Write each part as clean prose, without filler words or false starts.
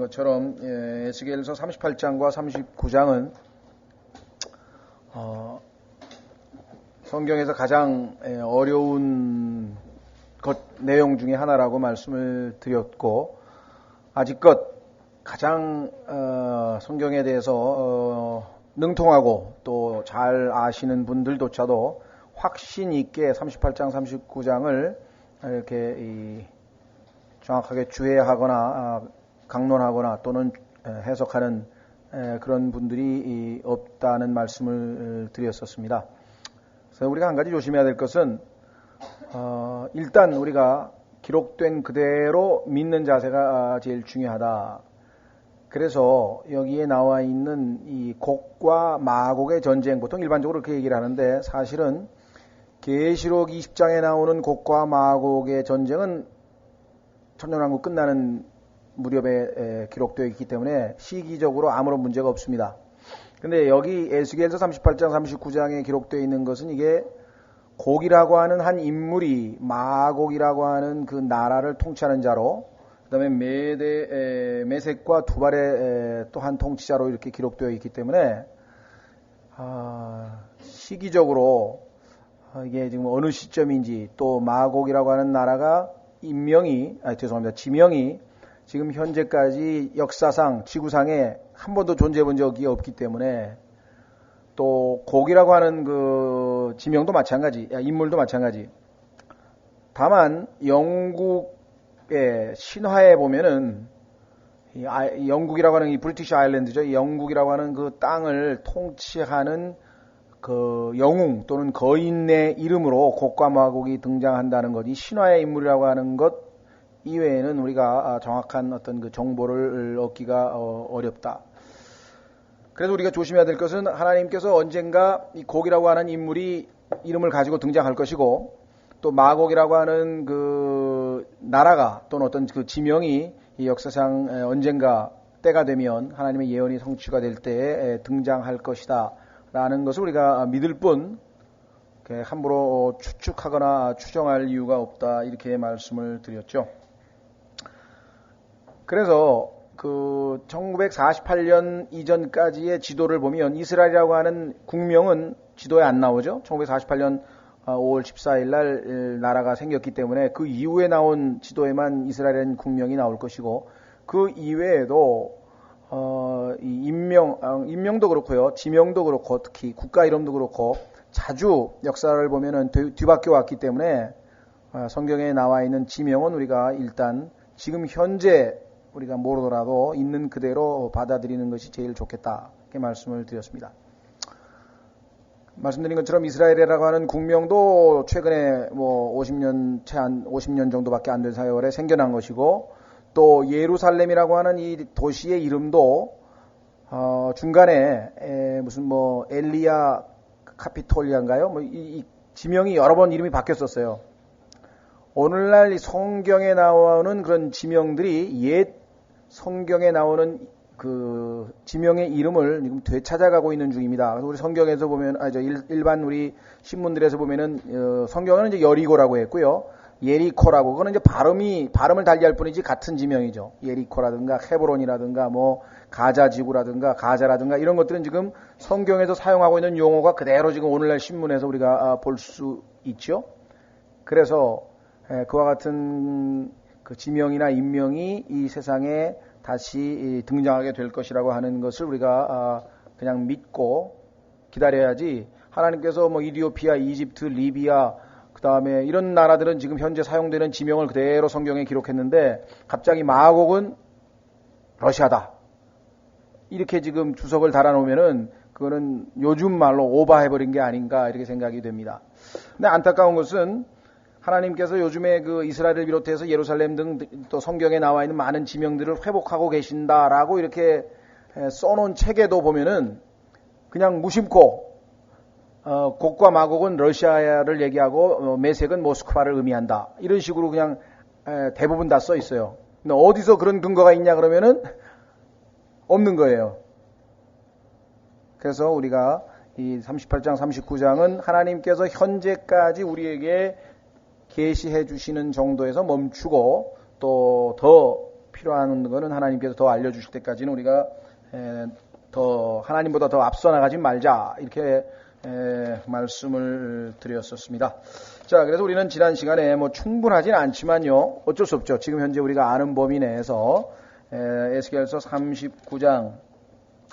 것처럼 에스겔서 38장과 39장은 성경에서 가장 어려운 내용 중에 하나라고 말씀을 드렸고, 아직껏 가장 성경에 대해서 능통하고 또 잘 아시는 분들조차도 확신 있게 38장, 39장을 이렇게 정확하게 주해하거나 강론하거나 또는 해석하는 그런 분들이 없다는 말씀을 드렸었습니다. 그래서 우리가 한 가지 조심해야 될 것은 일단 우리가 기록된 그대로 믿는 자세가 제일 중요하다. 그래서 여기에 나와 있는 이 곡과 마곡의 전쟁, 보통 일반적으로 그렇게 얘기를 하는데, 사실은 계시록 20장에 나오는 곡과 마곡의 전쟁은 천년왕국 끝나는 무렵에 기록되어 있기 때문에 시기적으로 아무런 문제가 없습니다. 근데 여기 에스겔서 38장, 39장에 기록되어 있는 것은 이게 곡이라고 하는 한 인물이 마곡이라고 하는 그 나라를 통치하는 자로, 그 다음에 메섹과 두발의 또 한 통치자로 이렇게 기록되어 있기 때문에 시기적으로 이게 지금 어느 시점인지, 또 마곡이라고 하는 나라가 지명이 지금 현재까지 역사상 지구상에 한 번도 존재해 본 적이 없기 때문에, 또 곡이라고 하는 그 지명도 마찬가지, 인물도 마찬가지. 다만 영국의 신화에 보면은 영국이라고 하는 이 브리티시 아일랜드죠. 이 영국이라고 하는 그 땅을 통치하는 그 영웅 또는 거인의 이름으로 곡과 마곡이 등장한다는 것, 이 신화의 인물이라고 하는 것 이외에는 우리가 정확한 어떤 그 정보를 얻기가 어렵다. 그래서 우리가 조심해야 될 것은, 하나님께서 언젠가 이 곡이라고 하는 인물이 이름을 가지고 등장할 것이고, 또 마곡이라고 하는 그 나라가 또는 어떤 그 지명이 이 역사상 언젠가 때가 되면 하나님의 예언이 성취가 될 때에 등장할 것이다 라는 것을 우리가 믿을 뿐 함부로 추측하거나 추정할 이유가 없다, 이렇게 말씀을 드렸죠. 그래서 그 1948년 이전까지의 지도를 보면 이스라엘이라고 하는 국명은 지도에 안 나오죠. 1948년 5월 14일 날 나라가 생겼기 때문에 그 이후에 나온 지도에만 이스라엘이라는 국명이 나올 것이고, 그 이외에도 인명도 그렇고요, 지명도 그렇고, 특히 국가 이름도 그렇고 자주 역사를 보면은 뒤바뀌어 왔기 때문에 성경에 나와 있는 지명은 우리가 일단 지금 현재 우리가 모르더라도 있는 그대로 받아들이는 것이 제일 좋겠다, 이렇게 말씀을 드렸습니다. 말씀드린 것처럼 이스라엘이라고 하는 국명도 최근에 50년 정도밖에 안 된 세월에 생겨난 것이고, 또 예루살렘이라고 하는 이 도시의 이름도 중간에 엘리야 카피톨리아인가요? 이 지명이 여러 번 이름이 바뀌었었어요. 오늘날 이 성경에 나오는 그런 지명들이 옛 성경에 나오는 그 지명의 이름을 지금 되찾아가고 있는 중입니다. 그래서 우리 성경에서 보면, 일반 우리 신문들에서 보면은 성경은 이제 여리고라고 했고요, 예리코라고, 그거는 이제 발음을 달리할 뿐이지 같은 지명이죠. 예리코라든가 헤브론이라든가 가자지구라든가 가자라든가 이런 것들은 지금 성경에서 사용하고 있는 용어가 그대로 지금 오늘날 신문에서 우리가 볼 수 있죠. 그래서 그와 같은 그 지명이나 인명이 이 세상에 다시 등장하게 될 것이라고 하는 것을 우리가 그냥 믿고 기다려야지, 하나님께서 이디오피아, 이집트, 리비아, 그 다음에 이런 나라들은 지금 현재 사용되는 지명을 그대로 성경에 기록했는데 갑자기 마곡은 러시아다, 이렇게 지금 주석을 달아놓으면은 그거는 요즘 말로 오버해버린 게 아닌가, 이렇게 생각이 됩니다. 근데 안타까운 것은 하나님께서 요즘에 그 이스라엘을 비롯해서 예루살렘 등 또 성경에 나와 있는 많은 지명들을 회복하고 계신다라고 이렇게 써놓은 책에도 보면은 그냥 무심코 곡과 마곡은 러시아를 얘기하고 메섹은 모스크바를 의미한다, 이런 식으로 그냥 대부분 다 써 있어요. 근데 어디서 그런 근거가 있냐 그러면은 없는 거예요. 그래서 우리가 이 38장, 39장은 하나님께서 현재까지 우리에게 계시해 주시는 정도에서 멈추고, 또 더 필요한 거는 하나님께서 더 알려주실 때까지는 우리가 더 하나님보다 더 앞서 나가지 말자 이렇게 말씀을 드렸었습니다. 자, 그래서 우리는 지난 시간에 뭐 충분하진 않지만요, 어쩔 수 없죠. 지금 현재 우리가 아는 범위 내에서 에스겔서 39장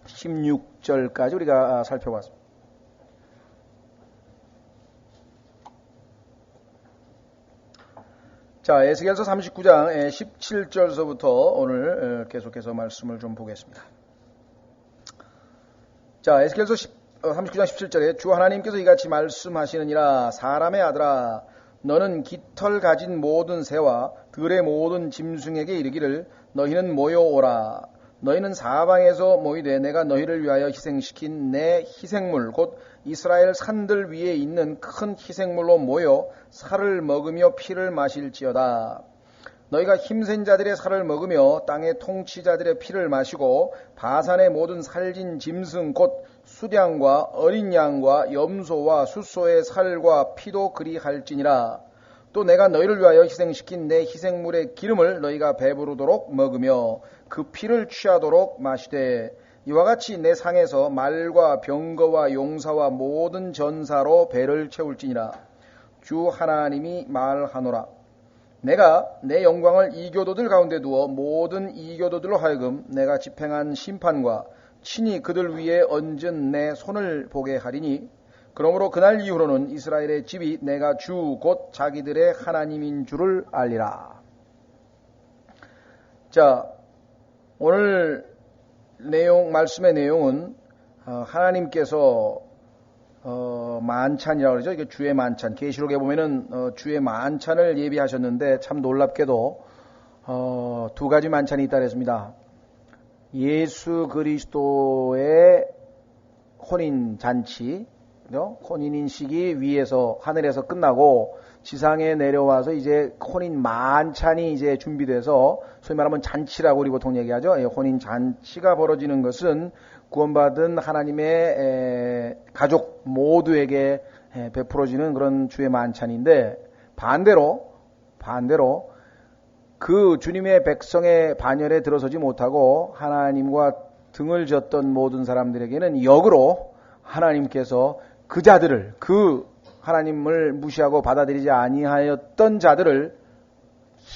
16절까지 우리가 살펴봤습니다. 자, 에스겔서 39장 17절서부터 오늘 계속해서 말씀을 좀 보겠습니다. 자, 에스겔서 39장 17절에 주 하나님께서 이같이 말씀하시느니라. 사람의 아들아, 너는 깃털 가진 모든 새와 들의 모든 짐승에게 이르기를 너희는 모여오라. 너희는 사방에서 모이되 내가 너희를 위하여 희생시킨 내 희생물 곧 이스라엘 산들 위에 있는 큰 희생물로 모여 살을 먹으며 피를 마실지어다. 너희가 힘센 자들의 살을 먹으며 땅의 통치자들의 피를 마시고 바산의 모든 살진 짐승 곧 수량과 어린 양과 염소와 숫소의 살과 피도 그리할지니라. 또 내가 너희를 위하여 희생시킨 내 희생물의 기름을 너희가 배부르도록 먹으며 그 피를 취하도록 마시되 이와 같이 내 상에서 말과 병거와 용사와 모든 전사로 배를 채울지니라. 주 하나님이 말하노라. 내가 내 영광을 이교도들 가운데 두어 모든 이교도들로 하여금 내가 집행한 심판과 친히 그들 위에 얹은 내 손을 보게 하리니 그러므로 그날 이후로는 이스라엘의 집이 내가 주 곧 자기들의 하나님인 줄을 알리라. 자, 오늘 말씀의 내용은 하나님께서 만찬이라고 그러죠. 이게 주의 만찬. 계시록에 보면은 주의 만찬을 예비하셨는데 참 놀랍게도 두 가지 만찬이 있다 그랬습니다. 예수 그리스도의 혼인 잔치, 혼인 인식이 위에서 하늘에서 끝나고 지상에 내려와서 이제 혼인 만찬이 이제 준비돼서 소위 말하면 잔치라고 우리 보통 얘기하죠. 혼인 잔치가 벌어지는 것은 구원받은 하나님의 가족 모두에게 베풀어지는 그런 주의 만찬인데 반대로 그 주님의 백성의 반열에 들어서지 못하고 하나님과 등을 졌던 모든 사람들에게는 역으로 하나님께서 그 자들을, 그 하나님을 무시하고 받아들이지 아니하였던 자들을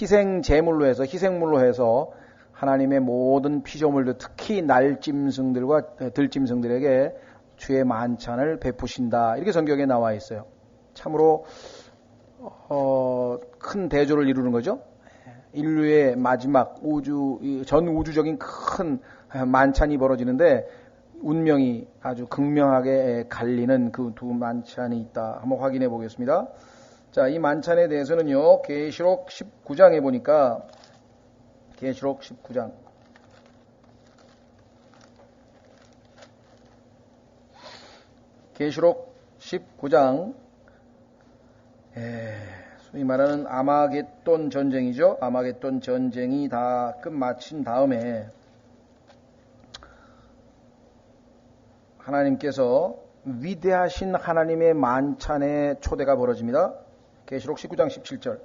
희생물로 해서 하나님의 모든 피조물들, 특히 날짐승들과 들짐승들에게 주의 만찬을 베푸신다. 이렇게 성경에 나와 있어요. 참으로 큰 대조를 이루는 거죠. 인류의 마지막 전 우주적인 큰 만찬이 벌어지는데 운명이 아주 극명하게 갈리는 그 두 만찬이 있다. 한번 확인해 보겠습니다. 자, 이 만찬에 대해서는요, 계시록 19장에 보니까 계시록 19장 소위 말하는 아마겟돈 전쟁이죠. 아마겟돈 전쟁이 다 끝마친 다음에 하나님께서 위대하신 하나님의 만찬의 초대가 벌어집니다. 계시록 19장 17절.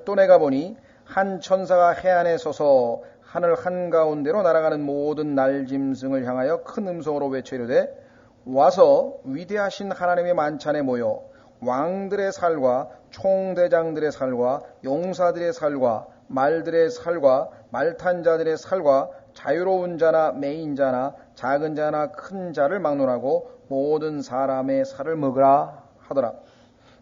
또 내가 보니 한 천사가 해안에 서서 하늘 한가운데로 날아가는 모든 날짐승을 향하여 큰 음성으로 외쳐 이르되 와서 위대하신 하나님의 만찬에 모여 왕들의 살과 총대장들의 살과 용사들의 살과 말들의 살과 말탄 자들의 살과 자유로운 자나 매인 자나 작은 자나 큰 자를 막론하고 모든 사람의 살을 먹으라 하더라.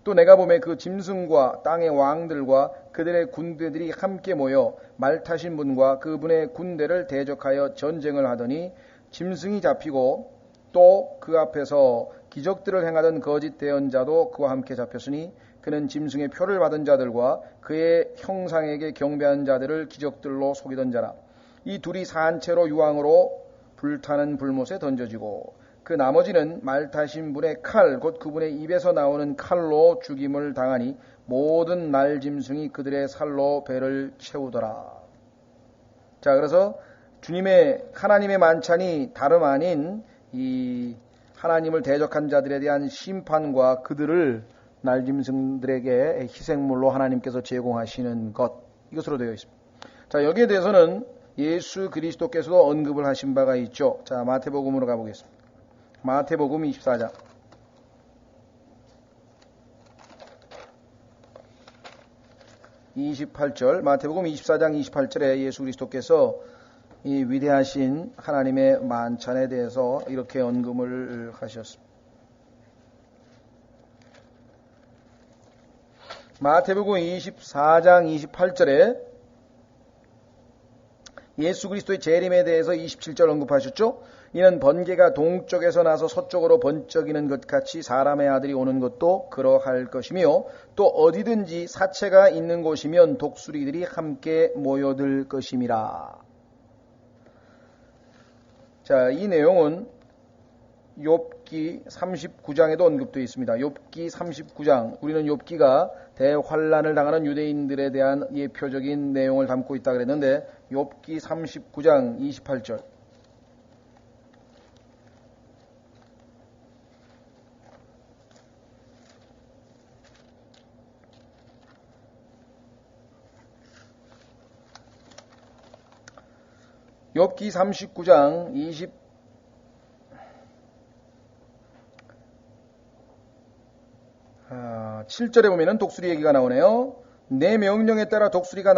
또 내가 보매 그 짐승과 땅의 왕들과 그들의 군대들이 함께 모여 말 타신 분과 그분의 군대를 대적하여 전쟁을 하더니 짐승이 잡히고 또 그 앞에서 기적들을 행하던 거짓 대언자도 그와 함께 잡혔으니 그는 짐승의 표를 받은 자들과 그의 형상에게 경배한 자들을 기적들로 속이던 자라. 이 둘이 산채로 유황으로 불타는 불못에 던져지고 그 나머지는 말 타신 분의 칼 곧 그분의 입에서 나오는 칼로 죽임을 당하니 모든 날짐승이 그들의 살로 배를 채우더라. 자, 그래서 하나님의 만찬이 다름 아닌 이 하나님을 대적한 자들에 대한 심판과 그들을 날짐승들에게 희생물로 하나님께서 제공하시는 것, 이것으로 되어 있습니다. 자, 여기에 대해서는 예수 그리스도께서도 언급을 하신 바가 있죠. 자, 마태복음으로 가보겠습니다. 마태복음 24장. 28절, 마태복음 24장 28절에 예수 그리스도께서 이 위대하신 하나님의 만찬에 대해서 이렇게 언급을 하셨습니다. 마태복음 24장 28절에 예수 그리스도의 재림에 대해서 27절 언급하셨죠. 이는 번개가 동쪽에서 나서 서쪽으로 번쩍이는 것 같이 사람의 아들이 오는 것도 그러할 것이며 또 어디든지 사체가 있는 곳이면 독수리들이 함께 모여들 것임이라. 자, 이 내용은 욥기 39장에도 언급되어 있습니다. 욥기 39장, 우리는 욥기가 대환란을 당하는 유대인들에 대한 예표적인 내용을 담고 있다 그랬는데 욥기 39장 28절. 욥기 39장 27절에 보면은 독수리 얘기가 나오네요. 내 명령에 따라 독수리가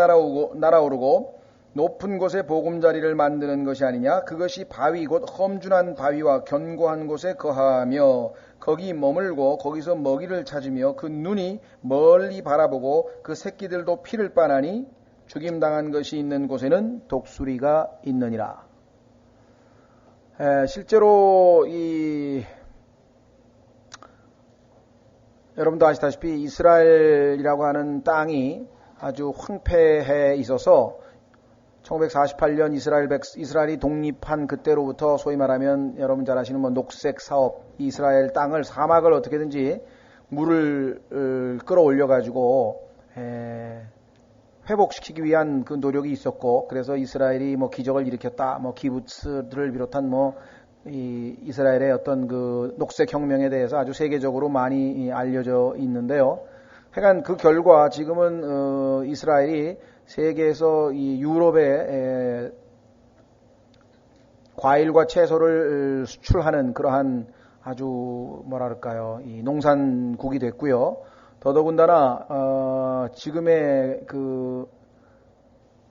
날아오르고 높은 곳에 보금자리를 만드는 것이 아니냐. 그것이 바위 곧 험준한 바위와 견고한 곳에 거하며 거기 머물고 거기서 먹이를 찾으며 그 눈이 멀리 바라보고 그 새끼들도 피를 빠나니 죽임당한 것이 있는 곳에는 독수리가 있느니라. 실제로 여러분도 아시다시피 이스라엘이라고 하는 땅이 아주 황폐해 있어서 1948년 이스라엘이 독립한 그때로부터 소위 말하면 여러분 잘 아시는 녹색 사업, 이스라엘 땅을 사막을 어떻게든지 물을 끌어올려 가지고 회복시키기 위한 그 노력이 있었고, 그래서 이스라엘이 기적을 일으켰다, 기부츠들을 비롯한 이스라엘의 어떤 그 녹색 혁명에 대해서 아주 세계적으로 많이 알려져 있는데요. 하여간 그 결과 지금은 이스라엘이 세계에서 이 유럽에 과일과 채소를 수출하는 그러한 아주 뭐랄까요, 이 농산국이 됐고요. 더더군다나 지금의 그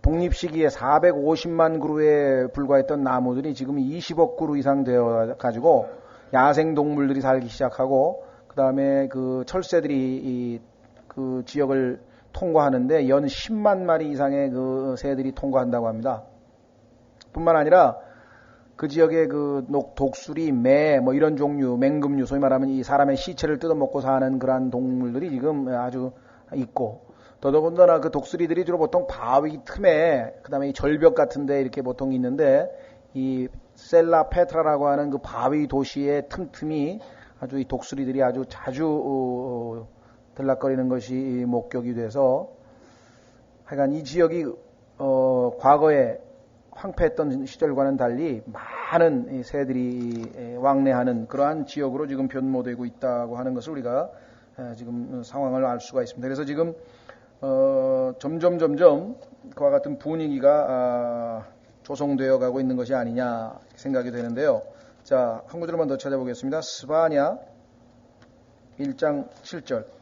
독립 시기에 450만 그루에 불과했던 나무들이 지금 20억 그루 이상 되어 가지고 야생 동물들이 살기 시작하고, 그 다음에 그 철새들이 그 지역을 통과하는데 연 10만 마리 이상의 그 새들이 통과한다고 합니다. 뿐만 아니라 그 지역의 그 독수리, 매, 이런 종류, 맹금류, 소위 말하면 이 사람의 시체를 뜯어먹고 사는 그러한 동물들이 지금 아주 있고, 더더군다나 그 독수리들이 주로 보통 바위 틈에, 그 다음에 이 절벽 같은데 이렇게 보통 있는데, 이 셀라 페트라라고 하는 그 바위 도시의 틈틈이 아주 이 독수리들이 아주 자주 들락거리는 것이 목격이 돼서, 하여간 이 지역이 과거에 황폐했던 시절과는 달리 많은 새들이 왕래하는 그러한 지역으로 지금 변모되고 있다고 하는 것을 우리가 지금 상황을 알 수가 있습니다. 그래서 지금 점점 그와 같은 분위기가 조성되어 가고 있는 것이 아니냐 생각이 되는데요. 자, 한 구절만 더 찾아보겠습니다. 스바냐 1장 7절.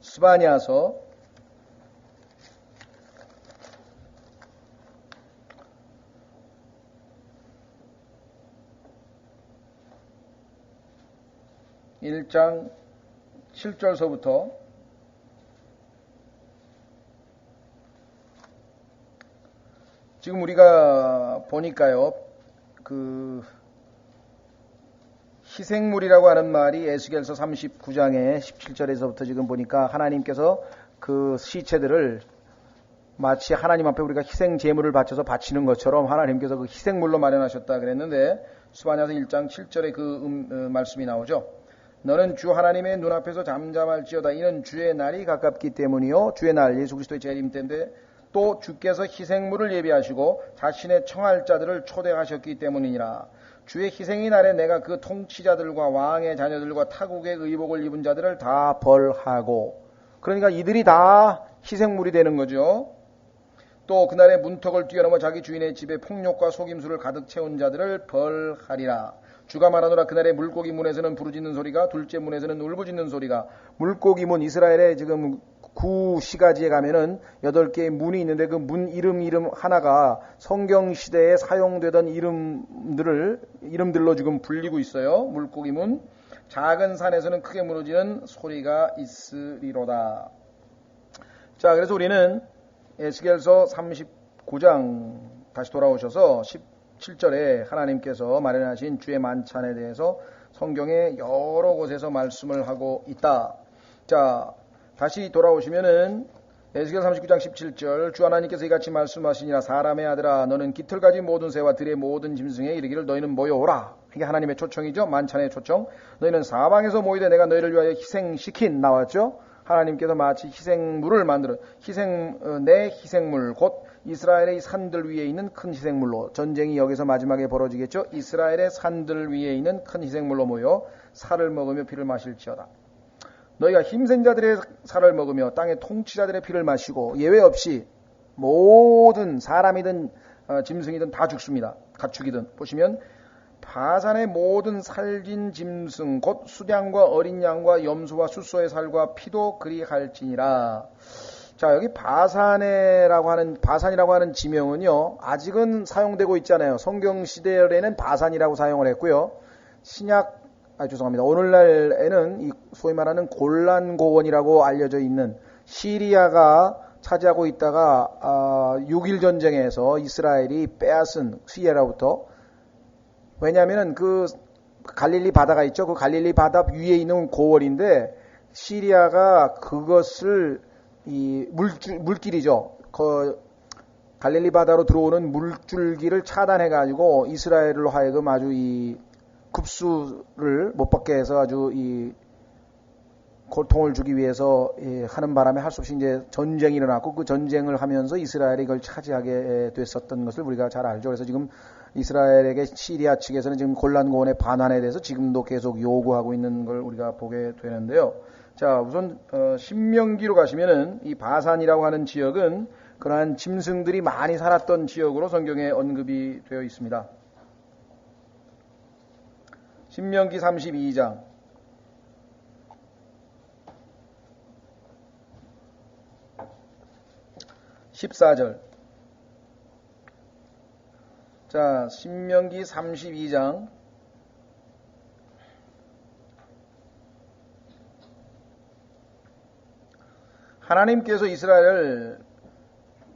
스바냐서 1장 7절서부터 지금 우리가 보니까요, 그 희생물이라고 하는 말이 에스겔서 39장의 17절에서부터 지금 보니까 하나님께서 그 시체들을 마치 하나님 앞에 우리가 희생 제물을 바쳐서 바치는 것처럼 하나님께서 그 희생물로 마련하셨다 그랬는데, 스바냐서 1장 7절에 그 말씀이 나오죠. 너는 주 하나님의 눈앞에서 잠잠할지어다. 이는 주의 날이 가깝기 때문이요. 주의 날, 예수 그리스도의 재림 때인데, 또 주께서 희생물을 예비하시고 자신의 청할 자들을 초대하셨기 때문이니라. 주의 희생의 날에 내가 그 통치자들과 왕의 자녀들과 타국의 의복을 입은 자들을 다 벌하고, 그러니까 이들이 다 희생물이 되는 거죠. 또 그날에 문턱을 뛰어넘어 자기 주인의 집에 폭력과 속임수를 가득 채운 자들을 벌하리라. 주가 말하노라. 그날에 물고기 문에서는 부르짖는 소리가, 둘째 문에서는 울부짖는 소리가. 물고기 문, 이스라엘에 지금 구시가지에 가면은 8개의 문이 있는데 그 문 이름 하나가 성경 시대에 사용되던 이름들로 지금 불리고 있어요. 물고기 문. 작은 산에서는 크게 무너지는 소리가 있으리로다. 자, 그래서 우리는 에스겔서 39장 다시 돌아오셔서 17절에 하나님께서 마련하신 주의 만찬에 대해서 성경의 여러 곳에서 말씀을 하고 있다. 자, 다시 돌아오시면은 에스겔 39장 17절, 주 하나님께서 이같이 말씀하시니라. 사람의 아들아, 너는 깃털 가진 모든 새와 들의 모든 짐승에 이르기를 너희는 모여오라. 이게 하나님의 초청이죠. 만찬의 초청. 너희는 사방에서 모이되 내가 너희를 위하여 희생시킨, 나왔죠. 하나님께서 마치 희생물을 만들어 내 희생물 곧 이스라엘의 산들 위에 있는 큰 희생물로, 전쟁이 여기서 마지막에 벌어지겠죠. 이스라엘의 산들 위에 있는 큰 희생물로 모여 살을 먹으며 피를 마실지어다. 너희가 힘센 자들의 살을 먹으며 땅의 통치자들의 피를 마시고, 예외 없이 모든 사람이든 짐승이든 다 죽습니다. 가축이든. 보시면 바산의 모든 살진 짐승 곧 수량과 어린 양과 염소와 숫소의 살과 피도 그리할지니라. 자, 여기 바산이라고 하는 지명은요, 아직은 사용되고 있잖아요. 성경 시대에는 바산이라고 사용을 했고요. 오늘날에는 이 소위 말하는 골란 고원이라고 알려져 있는, 시리아가 차지하고 있다가 6.1 전쟁에서 이스라엘이 빼앗은 시리아로부터, 왜냐하면 그 갈릴리 바다가 있죠. 그 갈릴리 바다 위에 있는 고원인데 시리아가 그것을 이 물길이죠. 그 갈릴리 바다로 들어오는 물줄기를 차단해가지고 이스라엘로 하여금 아주 이 급수를 못 받게 해서 아주 이 고통을 주기 위해서 하는 바람에 할 수 없이 이제 전쟁이 일어났고, 그 전쟁을 하면서 이스라엘이 이걸 차지하게 됐었던 것을 우리가 잘 알죠. 그래서 지금 이스라엘에게 시리아 측에서는 지금 골란고원의 반환에 대해서 지금도 계속 요구하고 있는 걸 우리가 보게 되는데요. 자, 우선 신명기로 가시면은 이 바산이라고 하는 지역은 그러한 짐승들이 많이 살았던 지역으로 성경에 언급이 되어 있습니다. 신명기 32장 14절. 자, 신명기 32장 '하나님께서 이스라엘을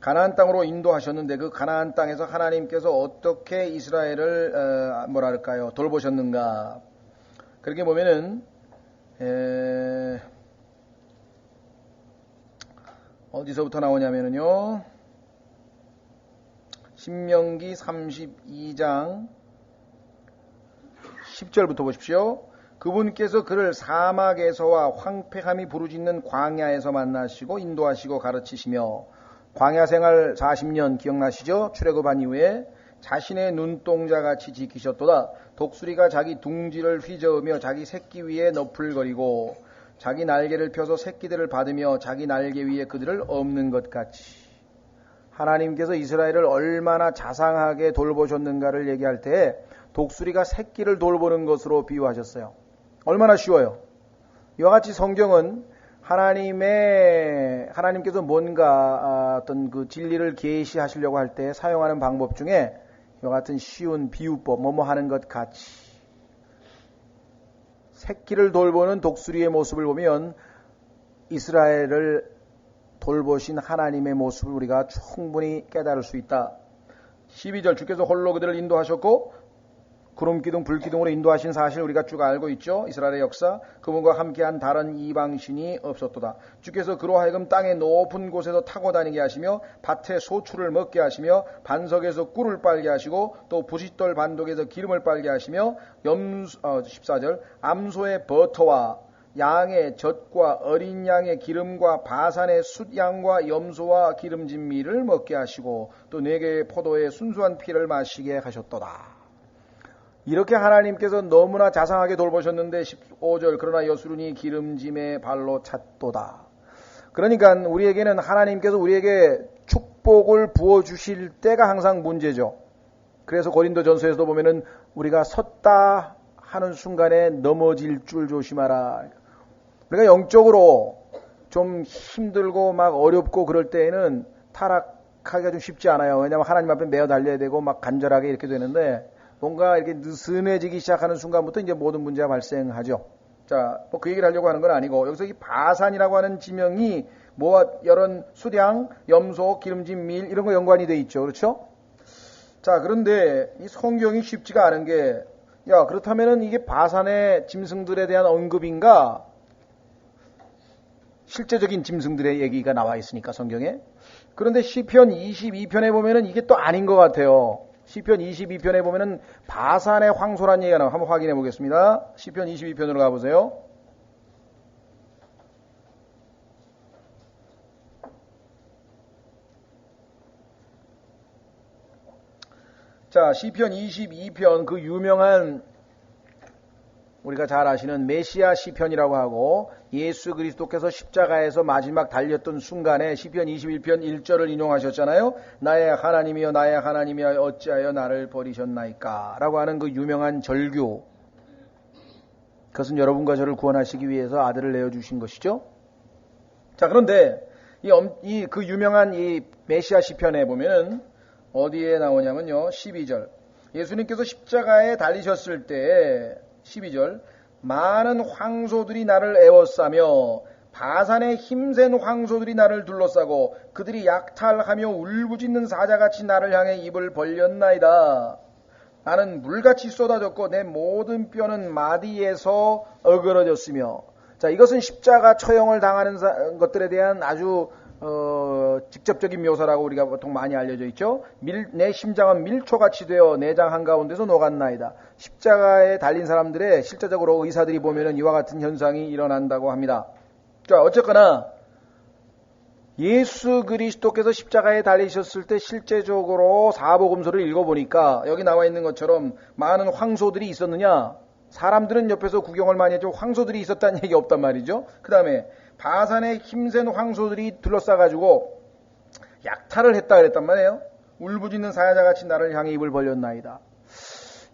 가나안 땅으로 인도하셨는데 그 가나안 땅에서 하나님께서 어떻게 이스라엘을 돌보셨는가?' 그렇게 보면은 어디서부터 나오냐면요, 신명기 32장 10절부터 보십시오. 그분께서 그를 사막에서와 황폐함이 부르짖는 광야에서 만나시고 인도하시고 가르치시며, 광야 생활 40년 기억나시죠? 출애굽한 이후에 자신의 눈동자같이 지키셨도다. 독수리가 자기 둥지를 휘저으며 자기 새끼 위에 너풀거리고 자기 날개를 펴서 새끼들을 받으며 자기 날개 위에 그들을 엎는 것 같이. 하나님께서 이스라엘을 얼마나 자상하게 돌보셨는가를 얘기할 때 독수리가 새끼를 돌보는 것으로 비유하셨어요. 얼마나 쉬워요. 이와 같이 성경은 하나님께서 뭔가 어떤 그 진리를 계시하시려고 할 때 사용하는 방법 중에 이와 같은 쉬운 비유법, 뭐뭐 하는 것 같이. 새끼를 돌보는 독수리의 모습을 보면 이스라엘을 돌보신 하나님의 모습을 우리가 충분히 깨달을 수 있다. 12절, 주께서 홀로 그들을 인도하셨고 구름기둥 불기둥으로 인도하신 사실 우리가 쭉 알고 있죠. 이스라엘의 역사, 그분과 함께한 다른 이방신이 없었도다. 주께서 그로 하여금 땅의 높은 곳에서 타고 다니게 하시며 밭에 소출을 먹게 하시며 반석에서 꿀을 빨게 하시고 또 부싯돌 반독에서 기름을 빨게 하시며 14절, 암소의 버터와 양의 젖과 어린 양의 기름과 바산의 숫양과 염소와 기름진 밀을 먹게 하시고 또 4개의 포도의 순수한 피를 마시게 하셨도다. 이렇게 하나님께서 너무나 자상하게 돌보셨는데 15절 그러나 여수run이 기름짐의 발로 찼도다. 그러니까 우리에게는 하나님께서 우리에게 축복을 부어주실 때가 항상 문제죠. 그래서 고린도전서에서도 보면은 우리가 섰다 하는 순간에 넘어질 줄 조심하라. 우리가 영적으로 좀 힘들고 막 어렵고 그럴 때에는 타락하기가 좀 쉽지 않아요. 왜냐하면 하나님 앞에 매어 달려야 되고 막 간절하게 이렇게 되는데 뭔가 이렇게 느슨해지기 시작하는 순간부터 이제 모든 문제가 발생하죠. 자, 뭐 그 얘기를 하려고 하는 건 아니고 여기서 이 바산이라고 하는 지명이 뭐와 여러 수량, 염소, 기름진 밀 이런 거 연관이 돼 있죠. 그렇죠? 자, 그런데 이 성경이 쉽지가 않은 게 야, 그렇다면은 이게 바산의 짐승들에 대한 언급인가? 실제적인 짐승들의 얘기가 나와 있으니까 성경에. 그런데 시편 22편에 보면은 이게 또 아닌 것 같아요. 시편 22편에 보면은 바산의 황소란 얘기가 나와요. 한번 확인해 보겠습니다. 시편 22편으로 가보세요. 자, 시편 22편 그 유명한 우리가 잘 아시는 메시아 시편이라고 하고 예수 그리스도께서 십자가에서 마지막 달렸던 순간에 시편 21편 1절을 인용하셨잖아요. 나의 하나님이여 나의 하나님이여 어찌하여 나를 버리셨나이까 라고 하는 그 유명한 절규. 그것은 여러분과 저를 구원하시기 위해서 아들을 내어주신 것이죠. 자, 그런데 그 유명한 이 메시아 시편에 보면은 어디에 나오냐면요. 12절. 예수님께서 십자가에 달리셨을 때 12절 많은 황소들이 나를 에워싸며 바산의 힘센 황소들이 나를 둘러싸고 그들이 약탈하며 울부짖는 사자같이 나를 향해 입을 벌렸나이다. 나는 물같이 쏟아졌고 내 모든 뼈는 마디에서 어그러졌으며. 자, 이것은 십자가 처형을 당하는 것들에 대한 아주 직접적인 묘사라고 우리가 보통 많이 알려져 있죠. 내 심장은 밀초같이 되어 내장 한가운데서 녹았나이다. 십자가에 달린 사람들의 실제적으로 의사들이 보면은 이와 같은 현상이 일어난다고 합니다. 자, 어쨌거나 예수 그리스도께서 십자가에 달리셨을 때 실제적으로 사복음서를 읽어보니까 여기 나와 있는 것처럼 많은 황소들이 있었느냐? 사람들은 옆에서 구경을 많이 했죠. 황소들이 있었다는 얘기 없단 말이죠. 그 다음에 바산의 힘센 황소들이 둘러싸가지고 약탈을 했다 그랬단 말이에요. 울부짖는 사자같이 나를 향해 입을 벌렸나이다.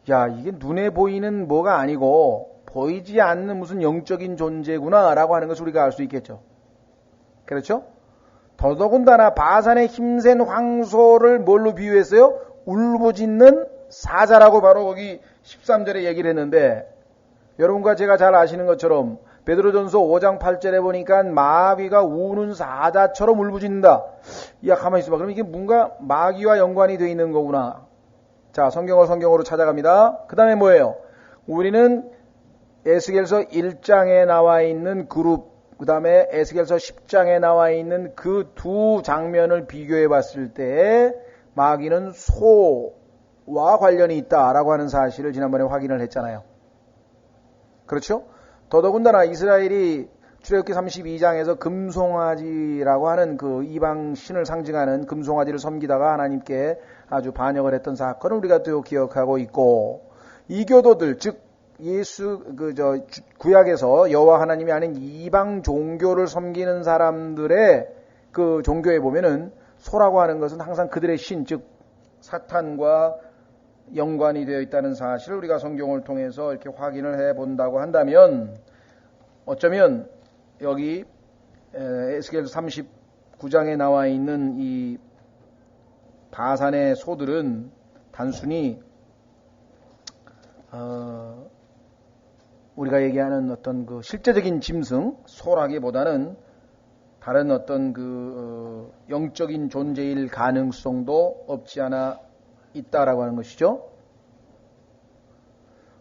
야, 이게 눈에 보이는 뭐가 아니고 보이지 않는 무슨 영적인 존재구나 라고 하는 것을 우리가 알 수 있겠죠. 그렇죠? 더더군다나 바산의 힘센 황소를 뭘로 비유했어요? 울부짖는 사자라고 바로 거기 13절에 얘기를 했는데 여러분과 제가 잘 아시는 것처럼 베드로전서 5장 8절에 보니까 마귀가 우는 사자처럼 울부짖는다. 야, 가만히 있어봐. 그럼 이게 뭔가 마귀와 연관이 되어 있는 거구나. 자, 성경을 성경으로 찾아갑니다. 그 다음에 뭐예요? 우리는 에스겔서 1장에 나와 있는 그룹, 그 다음에 에스겔서 10장에 나와 있는 그 두 장면을 비교해 봤을 때 마귀는 소와 관련이 있다라고 하는 사실을 지난번에 확인을 했잖아요. 그렇죠? 더더군다나 이스라엘이 출애굽기 32장에서 금송아지라고 하는 그 이방 신을 상징하는 금송아지를 섬기다가 하나님께 아주 반역을 했던 사건을 우리가 또 기억하고 있고, 이교도들 즉 예수 구약에서 여호와 하나님이 아닌 이방 종교를 섬기는 사람들의 그 종교에 보면은 소라고 하는 것은 항상 그들의 신 즉 사탄과 연관이 되어 있다는 사실을 우리가 성경을 통해서 이렇게 확인을 해 본다고 한다면 어쩌면 여기 에스겔 39장에 나와 있는 이 바산의 소들은 단순히 우리가 얘기하는 어떤 그 실제적인 짐승 소라기보다는 다른 어떤 그 영적인 존재일 가능성도 없지 않아 있다라고 하는 것이죠.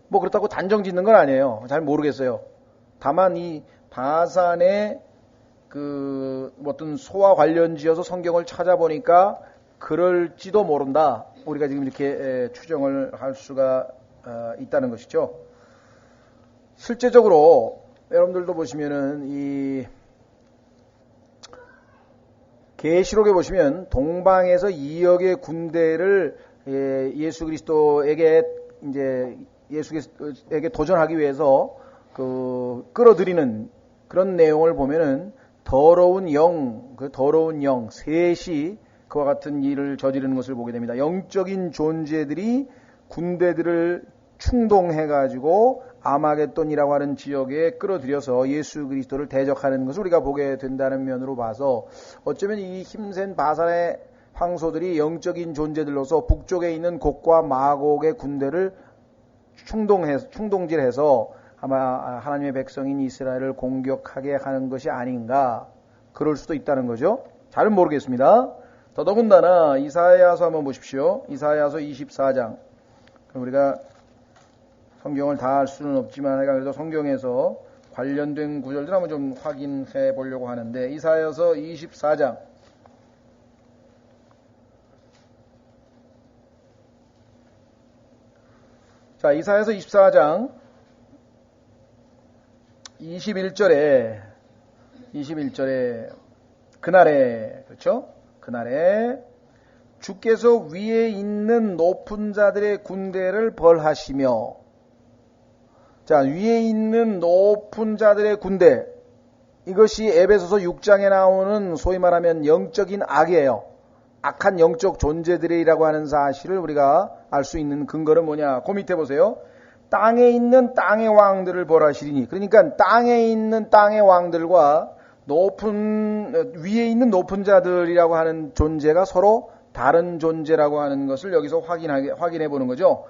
뭐 그렇다고 단정 짓는 건 아니에요. 잘 모르겠어요. 다만 이 바산의 그 어떤 소와 관련지어서 성경을 찾아보니까 그럴지도 모른다. 우리가 지금 이렇게 추정을 할 수가 있다는 것이죠. 실제적으로 여러분들도 보시면은 이 계시록에 보시면 동방에서 2억의 군대를 예수 그리스도에게 이제 예수에게 도전하기 위해서 끌어들이는 그런 내용을 보면은 더러운 영, 셋이 그와 같은 일을 저지르는 것을 보게 됩니다. 영적인 존재들이 군대들을 충동해가지고 아마겟돈이라고 하는 지역에 끌어들여서 예수 그리스도를 대적하는 것을 우리가 보게 된다는 면으로 봐서 어쩌면 이 힘센 바산의 황소들이 영적인 존재들로서 북쪽에 있는 곡과 마곡의 군대를 충동질해서 아마 하나님의 백성인 이스라엘을 공격하게 하는 것이 아닌가, 그럴 수도 있다는 거죠. 잘은 모르겠습니다. 더더군다나 이사야서 한번 보십시오. 이사야서 24장. 우리가 성경을 다 알 수는 없지만 내가 그래도 성경에서 관련된 구절들 한번 좀 확인해 보려고 하는데, 이사야서 24장. 자, 이사야서 24장 21절에 그날에, 그렇죠? 그날에 주께서 위에 있는 높은 자들의 군대를 벌하시며, 자, 위에 있는 높은 자들의 군대, 이것이 에베소서 6장에 나오는 소위 말하면 영적인 악이에요. 악한 영적 존재들이라고 하는 사실을 우리가 알 수 있는 근거는 뭐냐? 그 밑에 보세요. 땅에 있는 땅의 왕들을 벌하시리니, 그러니까 땅에 있는 땅의 왕들과 위에 있는 높은 자들이라고 하는 존재가 서로 다른 존재라고 하는 것을 여기서 확인해 보는 거죠.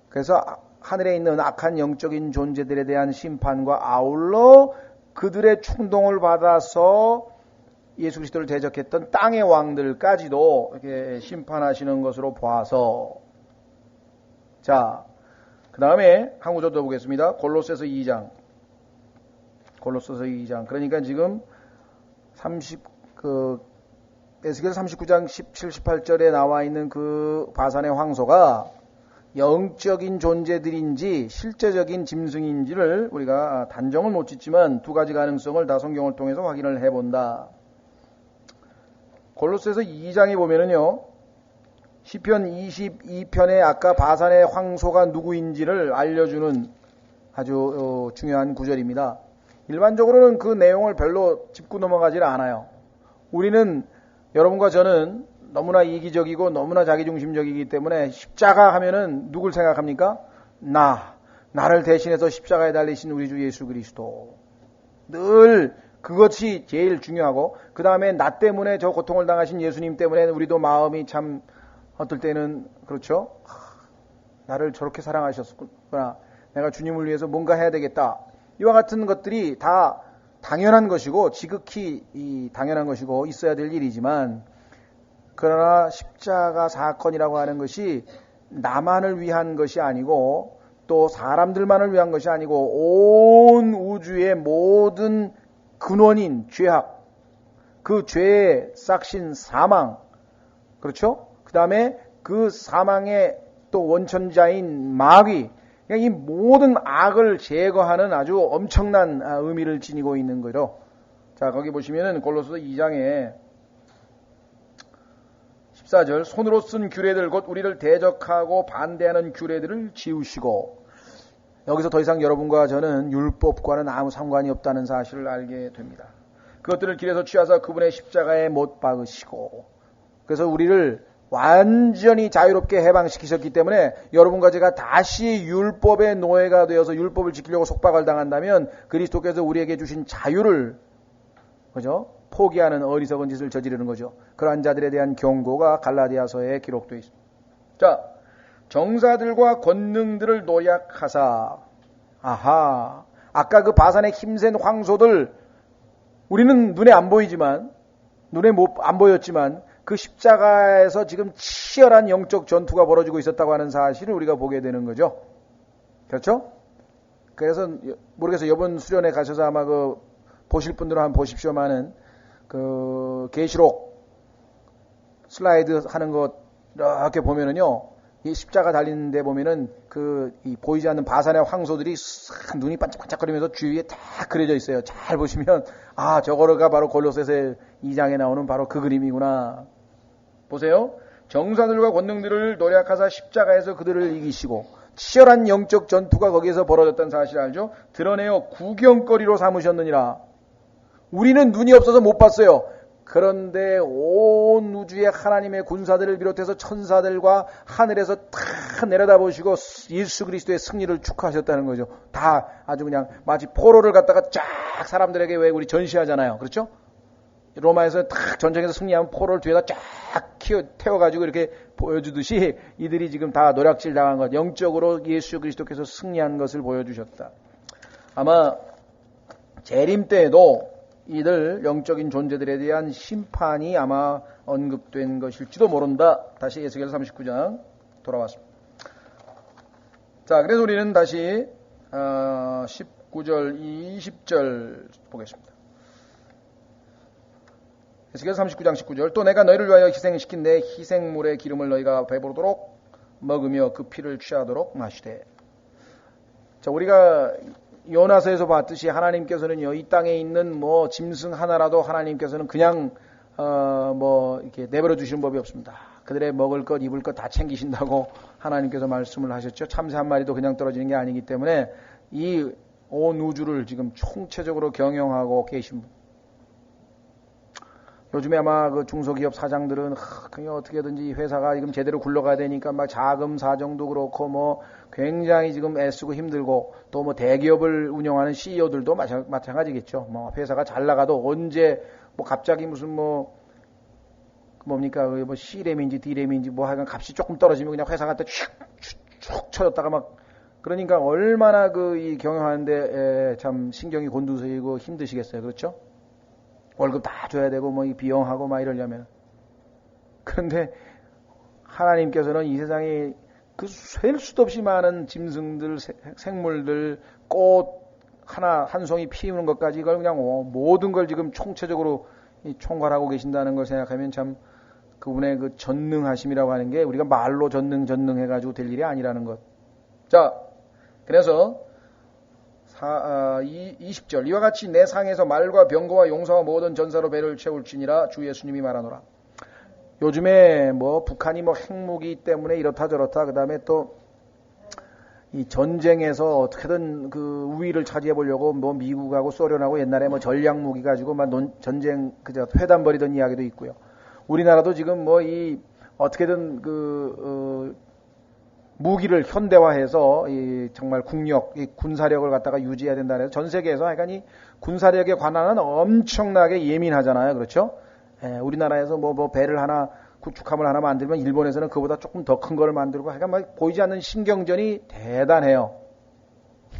그래서 하늘에 있는 악한 영적인 존재들에 대한 심판과 아울러 그들의 충동을 받아서 예수 그리스도를 대적했던 땅의 왕들까지도 이렇게 심판하시는 것으로 봐서, 자, 그 다음에 한 구절 더 보겠습니다. 골로새서 2장. 그러니까 지금 에스겔 39장 17, 18절에 나와 있는 그 바산의 황소가 영적인 존재들인지 실제적인 짐승인지를 우리가 단정을 못 짓지만 두 가지 가능성을 다 성경을 통해서 확인을 해본다. 골로새서 2장에 보면은요, 시편 22편에 아까 바산의 황소가 누구인지를 알려주는 아주 중요한 구절입니다. 일반적으로는 그 내용을 별로 짚고 넘어가질 않아요. 우리는, 여러분과 저는 너무나 이기적이고 너무나 자기중심적이기 때문에 십자가 하면은 누굴 생각합니까? 나를 대신해서 십자가에 달리신 우리 주 예수 그리스도. 늘 그것이 제일 중요하고, 그 다음에 나 때문에 저 고통을 당하신 예수님 때문에 우리도 마음이 참 어떨 때는 그렇죠. 나를 저렇게 사랑하셨구나. 내가 주님을 위해서 뭔가 해야 되겠다. 이와 같은 것들이 다 당연한 것이고 지극히 당연한 것이고 있어야 될 일이지만, 그러나 십자가 사건이라고 하는 것이 나만을 위한 것이 아니고 또 사람들만을 위한 것이 아니고 온 우주의 모든 근원인 죄악, 그 죄의 싹신 사망, 그렇죠? 그 다음에 그 사망의 또 원천자인 마귀, 이 모든 악을 제거하는 아주 엄청난 의미를 지니고 있는 거죠. 자, 거기 보시면은 골로새서 2장에 14절, 손으로 쓴 규례들, 곧 우리를 대적하고 반대하는 규례들을 지우시고, 여기서 더 이상 여러분과 저는 율법과는 아무 상관이 없다는 사실을 알게 됩니다. 그것들을 길에서 취하사 그분의 십자가에 못 박으시고, 그래서 우리를 완전히 자유롭게 해방시키셨기 때문에 여러분과 제가 다시 율법의 노예가 되어서 율법을 지키려고 속박을 당한다면 그리스도께서 우리에게 주신 자유를, 그죠? 포기하는 어리석은 짓을 저지르는 거죠. 그러한 자들에 대한 경고가 갈라디아서에 기록되어 있습니다. 자, 정사들과 권능들을 노약하사, 아까 그 바산의 힘센 황소들, 우리는 눈에 안 보이지만, 안 보였지만 그 십자가에서 지금 치열한 영적 전투가 벌어지고 있었다고 하는 사실을 우리가 보게 되는 거죠. 그렇죠? 그래서 모르겠어요. 이번 수련회 가셔서 아마 보실 분들은 한번 보십시오만은 계시록 슬라이드 하는 것 이렇게 보면은요, 이 십자가 달리는데 보면은 이 보이지 않는 바산의 황소들이 눈이 반짝반짝거리면서 주위에 다 그려져 있어요. 잘 보시면 저거가 바로 골로새서 2장에 나오는 바로 그 그림이구나. 보세요. 정사들과 권능들을 노략하사 십자가에서 그들을 이기시고, 치열한 영적 전투가 거기에서 벌어졌다는 사실 알죠? 드러내어 구경거리로 삼으셨느니라. 우리는 눈이 없어서 못 봤어요. 그런데 온 우주의 하나님의 군사들을 비롯해서 천사들과 하늘에서 다 내려다보시고 예수 그리스도의 승리를 축하하셨다는 거죠. 다 아주 그냥 마치 포로를 갖다가 쫙 사람들에게 왜 우리 전시하잖아요. 그렇죠? 로마에서 딱 전쟁에서 승리하면 포로를 뒤에다 쫙 태워가지고 이렇게 보여주듯이 이들이 지금 다 노략질 당한 것, 영적으로 예수 그리스도께서 승리한 것을 보여주셨다. 아마 재림 때에도 이들 영적인 존재들에 대한 심판이 아마 언급된 것일지도 모른다. 다시 에스겔 39장 돌아왔습니다. 자, 그래서 우리는 다시 19절, 20절 보겠습니다. 에스겔 39장 19절. 또 내가 너희를 위하여 희생시킨 내 희생물의 기름을 너희가 배부르도록 먹으며 그 피를 취하도록 마시되. 자, 우리가 요나서에서 봤듯이 하나님께서는요, 이 땅에 있는 뭐 짐승 하나라도 하나님께서는 그냥 이렇게 내버려 주시는 법이 없습니다. 그들의 먹을 것, 입을 것 다 챙기신다고 하나님께서 말씀을 하셨죠. 참새 한 마리도 그냥 떨어지는 게 아니기 때문에 이 온 우주를 지금 총체적으로 경영하고 계신 분. 요즘에 아마 그 중소기업 사장들은 그냥 어떻게든지 회사가 지금 제대로 굴러가야 되니까 막 자금 사정도 그렇고 뭐 굉장히 지금 애쓰고 힘들고 또 뭐 대기업을 운영하는 CEO들도 마찬가지겠죠. 뭐 회사가 잘 나가도 언제 뭐 갑자기 무슨 뭡니까 뭐 C램인지 D램인지 뭐 하여간 값이 조금 떨어지면 그냥 회사 갖다 쭉 쳐졌다가 막 그러니까 얼마나 이 경영하는데 참 신경이 곤두서이고 힘드시겠어요. 그렇죠? 월급 다 줘야 되고 뭐 비용하고 막 이러려면. 그런데 하나님께서는 이 세상에 그 셀 수도 없이 많은 짐승들, 생물들, 꽃 한 송이 피우는 것까지 이걸 그냥 모든 걸 지금 총체적으로 총괄하고 계신다는 걸 생각하면 참 그분의 그 전능하심이라고 하는 게 우리가 말로 전능해가지고 될 일이 아니라는 것. 자, 그래서 20절 이와 같이 내 상에서 말과 병거와 용사와 모든 전사로 배를 채울지니라 주 예수님이 말하노라. 요즘에 뭐 북한이 뭐 핵무기 때문에 이렇다 저렇다 그다음에 또 이 전쟁에서 어떻게든 그 우위를 차지해 보려고 뭐 미국하고 소련하고 옛날에 뭐 전략 무기 가지고 막 전쟁 그저 회담 벌이던 이야기도 있고요. 우리나라도 지금 뭐 이 어떻게든 무기를 현대화해서 이 정말 국력, 이 군사력을 갖다가 유지해야 된다 해서 전 세계에서 하여간 이 군사력에 관한은 엄청나게 예민하잖아요. 그렇죠? 우리나라에서 뭐 배를 하나 구축함을 하나 만들면 일본에서는 그보다 조금 더 큰 걸 만들고 하여간 막 보이지 않는 신경전이 대단해요.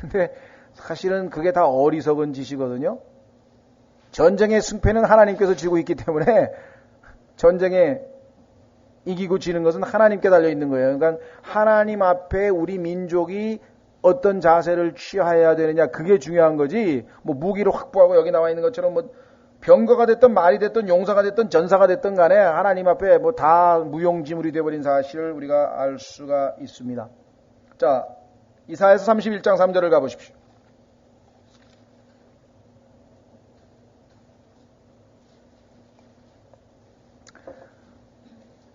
근데 사실은 그게 다 어리석은 짓이거든요. 전쟁의 승패는 하나님께서 쥐고 있기 때문에 전쟁에 이기고 지는 것은 하나님께 달려 있는 거예요. 그러니까 하나님 앞에 우리 민족이 어떤 자세를 취해야 되느냐 그게 중요한 거지. 뭐 무기를 확보하고 여기 나와 있는 것처럼 뭐 병거가 됐든 말이 됐든 용사가 됐든 전사가 됐든 간에 하나님 앞에 뭐 다 무용지물이 되어버린 사실을 우리가 알 수가 있습니다. 자, 이사야서 31장 3절을 가보십시오.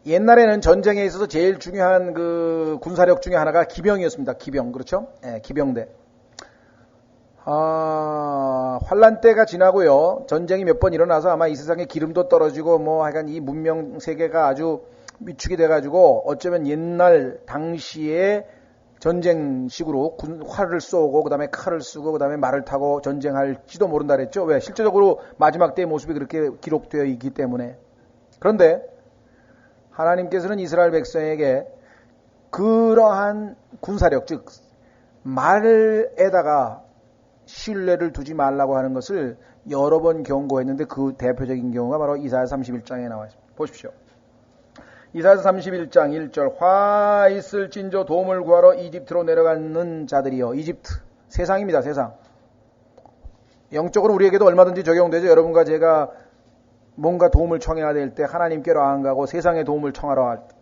옛날에는 전쟁에 있어서 제일 중요한 그 군사력 중에 하나가 기병이었습니다. 기병, 그렇죠? 기병대. 환란 때가 지나고요. 전쟁이 몇 번 일어나서 아마 이 세상에 기름도 떨어지고 뭐 하여간 이 문명 세계가 아주 위축이 돼가지고 어쩌면 옛날 당시에 전쟁식으로 활을 쏘고 그다음에 칼을 쓰고 그다음에 말을 타고 전쟁할지도 모른다 그랬죠. 왜? 실제적으로 마지막 때의 모습이 그렇게 기록되어 있기 때문에. 그런데 하나님께서는 이스라엘 백성에게 그러한 군사력, 즉 말에다가 신뢰를 두지 말라고 하는 것을 여러 번 경고했는데 그 대표적인 경우가 바로 이사야 31장에 나와 있습니다. 보십시오. 이사야 31장 1절 화 있을 진저 도움을 구하러 이집트로 내려가는 자들이여. 이집트, 세상입니다. 세상. 영적으로 우리에게도 얼마든지 적용되죠. 여러분과 제가 뭔가 도움을 청해야 될 때 하나님께로 안 가고 세상에 도움을 청하러 할 때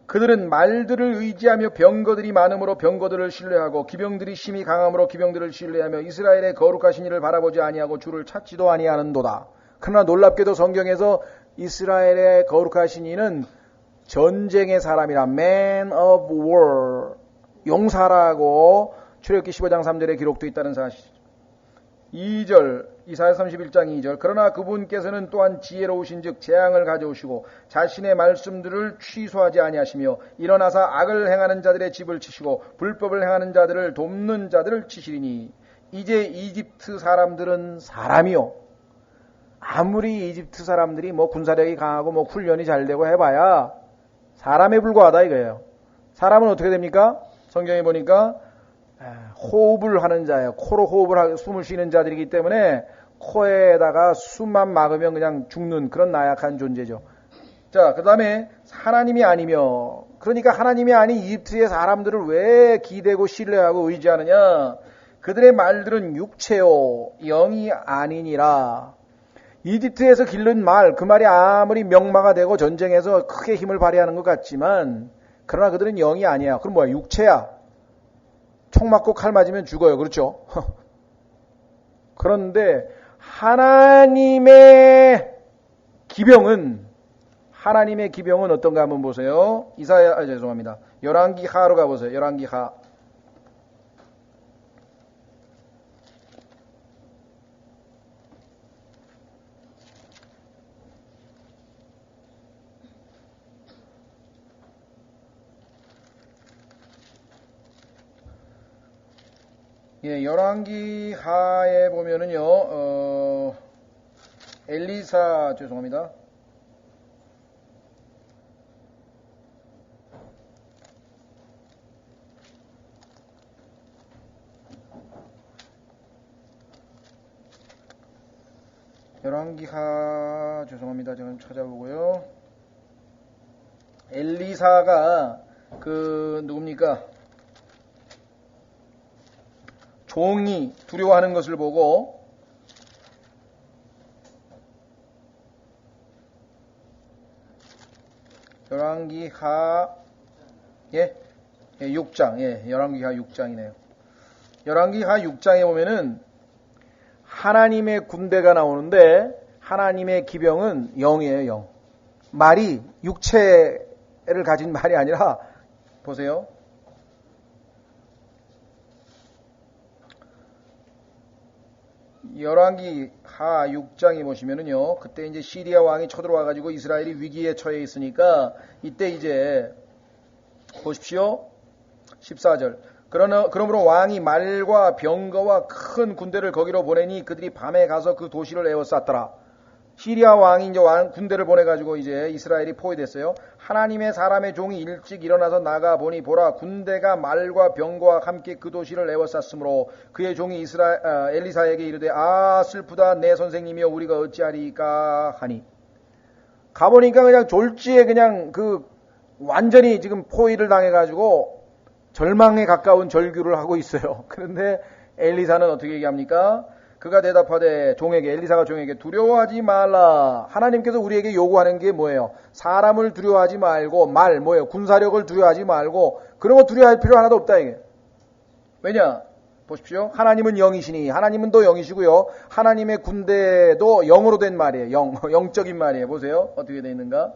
그들은 말들을 의지하며 병거들이 많음으로 병거들을 신뢰하고 기병들이 심히 강함으로 기병들을 신뢰하며 이스라엘의 거룩하신 이를 바라보지 아니하고 주를 찾지도 아니하는도다. 그러나 놀랍게도 성경에서 이스라엘의 거룩하신 이는 전쟁의 사람이라 man of war 용사라고 출애굽기 15장 3절에 기록되어 있다는 사실. 2절 이사야 31장 2절 그러나 그분께서는 또한 지혜로우신즉 재앙을 가져오시고 자신의 말씀들을 취소하지 아니하시며 일어나사 악을 행하는 자들의 집을 치시고 불법을 행하는 자들을 돕는 자들을 치시리니 이제 이집트 사람들은 사람이요 아무리 이집트 사람들이 뭐 군사력이 강하고 뭐 훈련이 잘 되고 해봐야 사람에 불과하다 이거예요. 사람은 어떻게 됩니까? 성경에 보니까 호흡을 하는 자예요. 코로 숨을 쉬는 자들이기 때문에 코에다가 숨만 막으면 그냥 죽는 그런 나약한 존재죠. 자, 그 다음에 하나님이 아니며 그러니까 하나님이 아닌 이집트의 사람들을 왜 기대고 신뢰하고 의지하느냐? 그들의 말들은 육체요 영이 아니니라. 이집트에서 기른 말, 그 말이 아무리 명마가 되고 전쟁에서 크게 힘을 발휘하는 것 같지만 그러나 그들은 영이 아니야. 그럼 뭐야? 육체야. 총 맞고 칼 맞으면 죽어요. 그렇죠? 그런데 하나님의 기병은 어떤가 한번 보세요. 죄송합니다. 열왕기 하로 가보세요. 열왕기 하. 예, 열왕기 하에 보면은요, 엘리사, 죄송합니다. 열왕기 하, 죄송합니다. 제가 찾아보고요. 엘리사가, 누굽니까? 종이 두려워하는 것을 보고 열왕기하 6장 열왕기하 6장이네요. 열왕기하 6장에 보면은 하나님의 군대가 나오는데 하나님의 기병은 영이에요. 영. 말이 육체를 가진 말이 아니라 보세요. 열왕기 하 6장에 보시면은요, 그때 이제 시리아 왕이 쳐들어와가지고 이스라엘이 위기에 처해 있으니까, 이때 이제, 보십시오. 14절. 그러므로 왕이 말과 병거와 큰 군대를 거기로 보내니 그들이 밤에 가서 그 도시를 에워쌌더라. 시리아 왕이 이제 군대를 보내가지고 이제 이스라엘이 포위됐어요. 하나님의 사람의 종이 일찍 일어나서 나가 보니 보라 군대가 말과 병거와 함께 그 도시를 에워쌌으므로 그의 종이 엘리사에게 이르되 아 슬프다 내 선생님이여 우리가 어찌하리까 하니 가보니까 그냥 졸지에 그냥 완전히 지금 포위를 당해가지고 절망에 가까운 절규를 하고 있어요. 그런데 엘리사는 어떻게 얘기합니까? 그가 대답하되 엘리사가 종에게 두려워하지 말라. 하나님께서 우리에게 요구하는 게 뭐예요? 사람을 두려워하지 말고 뭐예요? 군사력을 두려워하지 말고 그런 거 두려워할 필요 하나도 없다 이게. 왜냐? 보십시오. 하나님은 영이시니 하나님은 또 영이시고요. 하나님의 군대도 영으로 된 말이에요. 영적인 말이에요. 보세요. 어떻게 되어 있는가?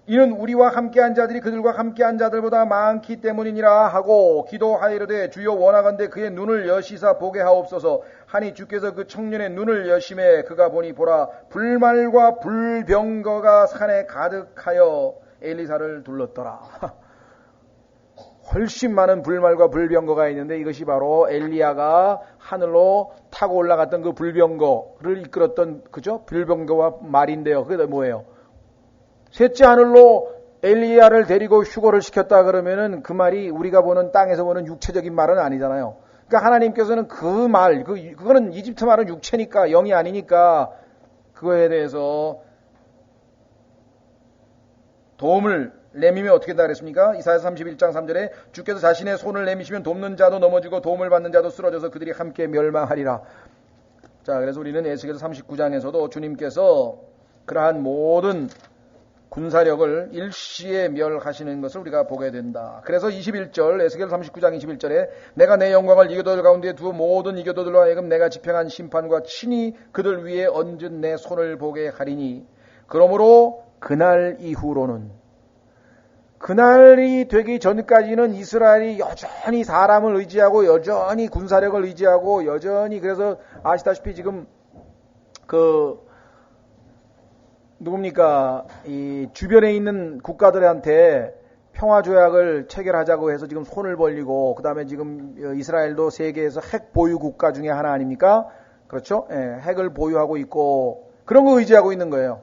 이는 우리와 함께한 자들이 그들과 함께한 자들보다 많기 때문이니라 하고 기도하이르되 주여 원하건대 그의 눈을 여시사 보게 하옵소서 하니 주께서 그 청년의 눈을 여심해 그가 보니 보라 불말과 불병거가 산에 가득하여 엘리사를 둘렀더라. 훨씬 많은 불말과 불병거가 있는데 이것이 바로 엘리야가 하늘로 타고 올라갔던 그 불병거를 이끌었던 그죠? 불병거와 말인데요. 그게 뭐예요? 셋째 하늘로 엘리야를 데리고 휴거를 시켰다 그러면은 그 말이 우리가 보는 땅에서 보는 육체적인 말은 아니잖아요. 그러니까 하나님께서는 그거는 이집트 말은 육체니까 영이 아니니까 그거에 대해서 도움을 내미면 어떻게 된다 그랬습니까? 이사야 31장 3절에 주께서 자신의 손을 내미시면 돕는 자도 넘어지고 도움을 받는 자도 쓰러져서 그들이 함께 멸망하리라. 자, 그래서 우리는 에스겔 39장에서도 주님께서 그러한 모든 군사력을 일시에 멸하시는 것을 우리가 보게 된다. 그래서 21절 에스겔 39장 21절에 내가 내 영광을 이교도들 가운데 두어 모든 이교도들로 하여금 내가 집행한 심판과 친히 그들 위에 얹은 내 손을 보게 하리니 그러므로 그날 이후로는 그날이 되기 전까지는 이스라엘이 여전히 사람을 의지하고 여전히 군사력을 의지하고 여전히 그래서 아시다시피 지금 누굽니까? 이 주변에 있는 국가들한테 평화조약을 체결하자고 해서 지금 손을 벌리고 그 다음에 지금 이스라엘도 세계에서 핵 보유 국가 중에 하나 아닙니까? 그렇죠? 예, 핵을 보유하고 있고 그런 거 의지하고 있는 거예요.